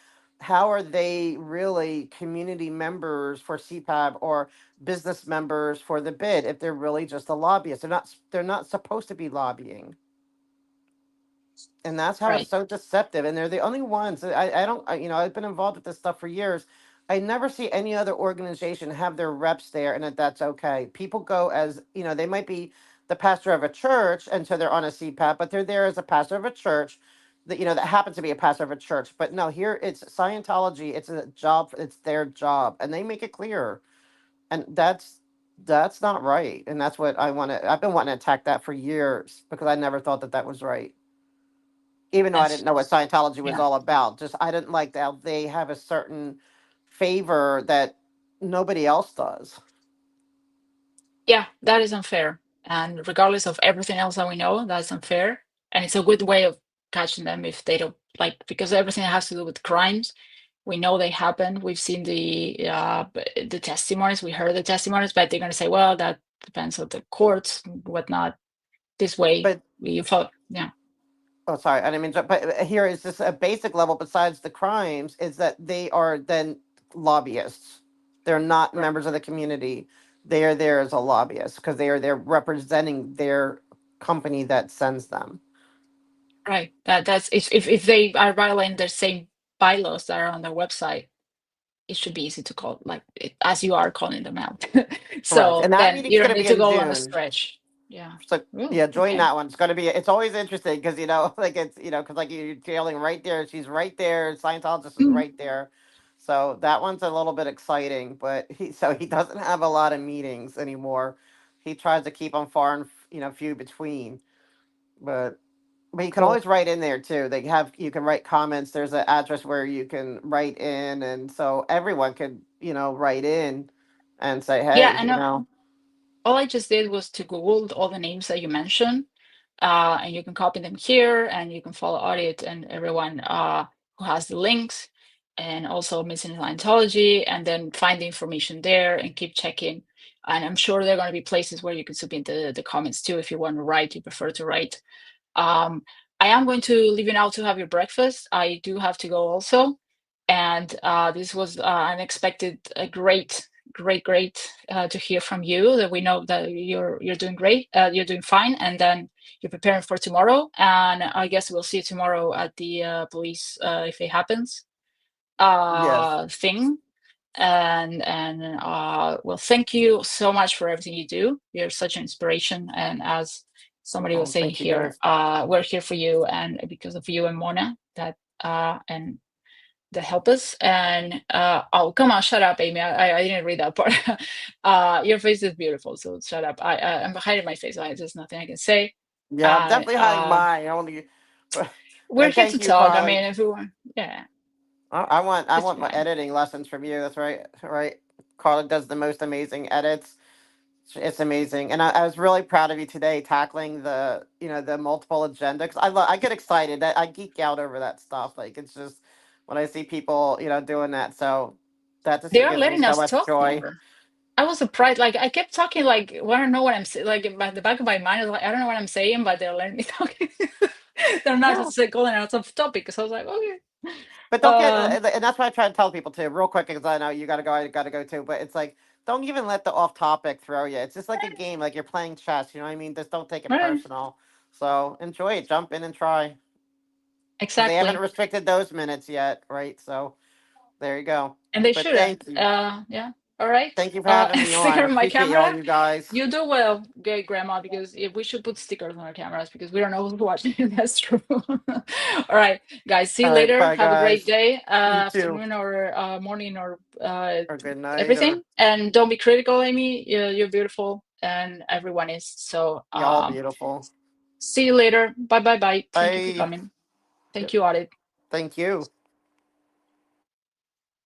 how are they really community members for CPAB or business members for the bid if they're really just a lobbyist? They're not supposed to be lobbying. And that's how it's Right. so deceptive. And they're the only ones I don't, I've been involved with this stuff for years. I never see any other organization have their reps there and that's okay. People go as, they might be the pastor of a church and so they're on a CPAP, but they're there as a pastor of a church that, that happens to be a pastor of a church. But no, here it's Scientology. It's a job. It's their job. And they make it clear. And that's not right. And that's what I've been wanting to attack that for years because I never thought that was right, even though I didn't That's know what Scientology was yeah. all about. Just I didn't like that they have a certain favor that nobody else does. Yeah, that is unfair. And regardless of everything else that we know, that's unfair. And it's a good way of catching them if they don't like, because everything that has to do with crimes, we know they happen. We've seen the testimonies, we heard the testimonies, but they're going to say, well, that depends on the courts, whatnot. This way, But you thought, yeah, oh, sorry, I didn't mean to. But here is just a basic level. Besides the crimes, is that they are then lobbyists. They're not right, members of the community. They are there as a lobbyist because they are there representing their company that sends them. right. That's if they are violating the same bylaws that are on their website, it should be easy to call like as you are calling them out. Correct. So And that then meeting's you don't going to need be to in go on a June. stretch. Yeah. So Ooh, yeah, join okay. that one. It's going to be. It's always interesting because like it's because like you're dealing right there. She's right there. Scientologist is Mhm. right there. So that one's a little bit exciting, but he doesn't have a lot of meetings anymore. He tries to keep them far and few between. But you can Cool. always write in there too. You can write comments. There's an address where you can write in, and so everyone could write in and say, Yeah, hey, and all I just did was to Google all the names that you mentioned, and you can copy them here, and you can follow Audit and everyone who has the links, and also Missing Scientology, and then find the information there and keep checking. And I'm sure there are going to be places where you can submit the comments too if you want to write, you prefer to write. I am going to leave you now to have your breakfast. I do have to go also. And this was unexpected, great to hear from you that we know that you're doing great, you're doing fine, and then you're preparing for tomorrow. And I guess we'll see you tomorrow at the police if it happens yes. thing. And well, thank you so much for everything you do. You're such an inspiration, and as somebody was Oh, saying thank you here, guys. we're here for you, and because of you and Mona that and that help us. And oh, come on, shut up, Amy. I didn't read that part. Your face is beautiful, so shut up. I'm hiding my face. There's nothing I can say. Yeah, I'm And definitely hiding mine. Only, we're and here to thank you, talk. I Carly. mean, if you want, yeah, I it's want my fine. editing lessons from you. That's right, right. Carla does the most amazing edits. It's amazing, and I was really proud of you today tackling the multiple agenda. 'Cause I get excited. I geek out over that stuff. Like it's just when I see people doing that. So that just They are gives me letting so us much talk joy. more. I was surprised. Like I kept talking, like well, I don't know what I'm saying. Like in the back of my mind, I was like, I don't know what I'm saying, but they're letting me talk. They're not Yeah. just calling out of topic. So I was like, okay. But don't get, and that's what I try to tell people too, real quick, because I know you got to go, I got to go too. But it's like, don't even let the off topic throw you. It's just like a game, like you're playing chess. You know what I mean? Just don't take it Right. personal. So enjoy it, jump in and try, because they haven't Exactly. restricted those minutes yet, right? So there you go. And they But shouldn't. thank you, Yeah. All right. thank you for having me on. I Sticker on my appreciate all camera. you guys. You do well, gay grandma, because if we should put stickers on our cameras because we don't know who's watching. That's true. All right, guys. See you All right, later. bye Have a great guys. day, You too. afternoon or morning or Or good night, everything. or And don't be critical, Amy. You're beautiful, and everyone is. So y'all beautiful. see you later. Bye. Thank you for Bye. coming. Thank you, Audit. Thank you.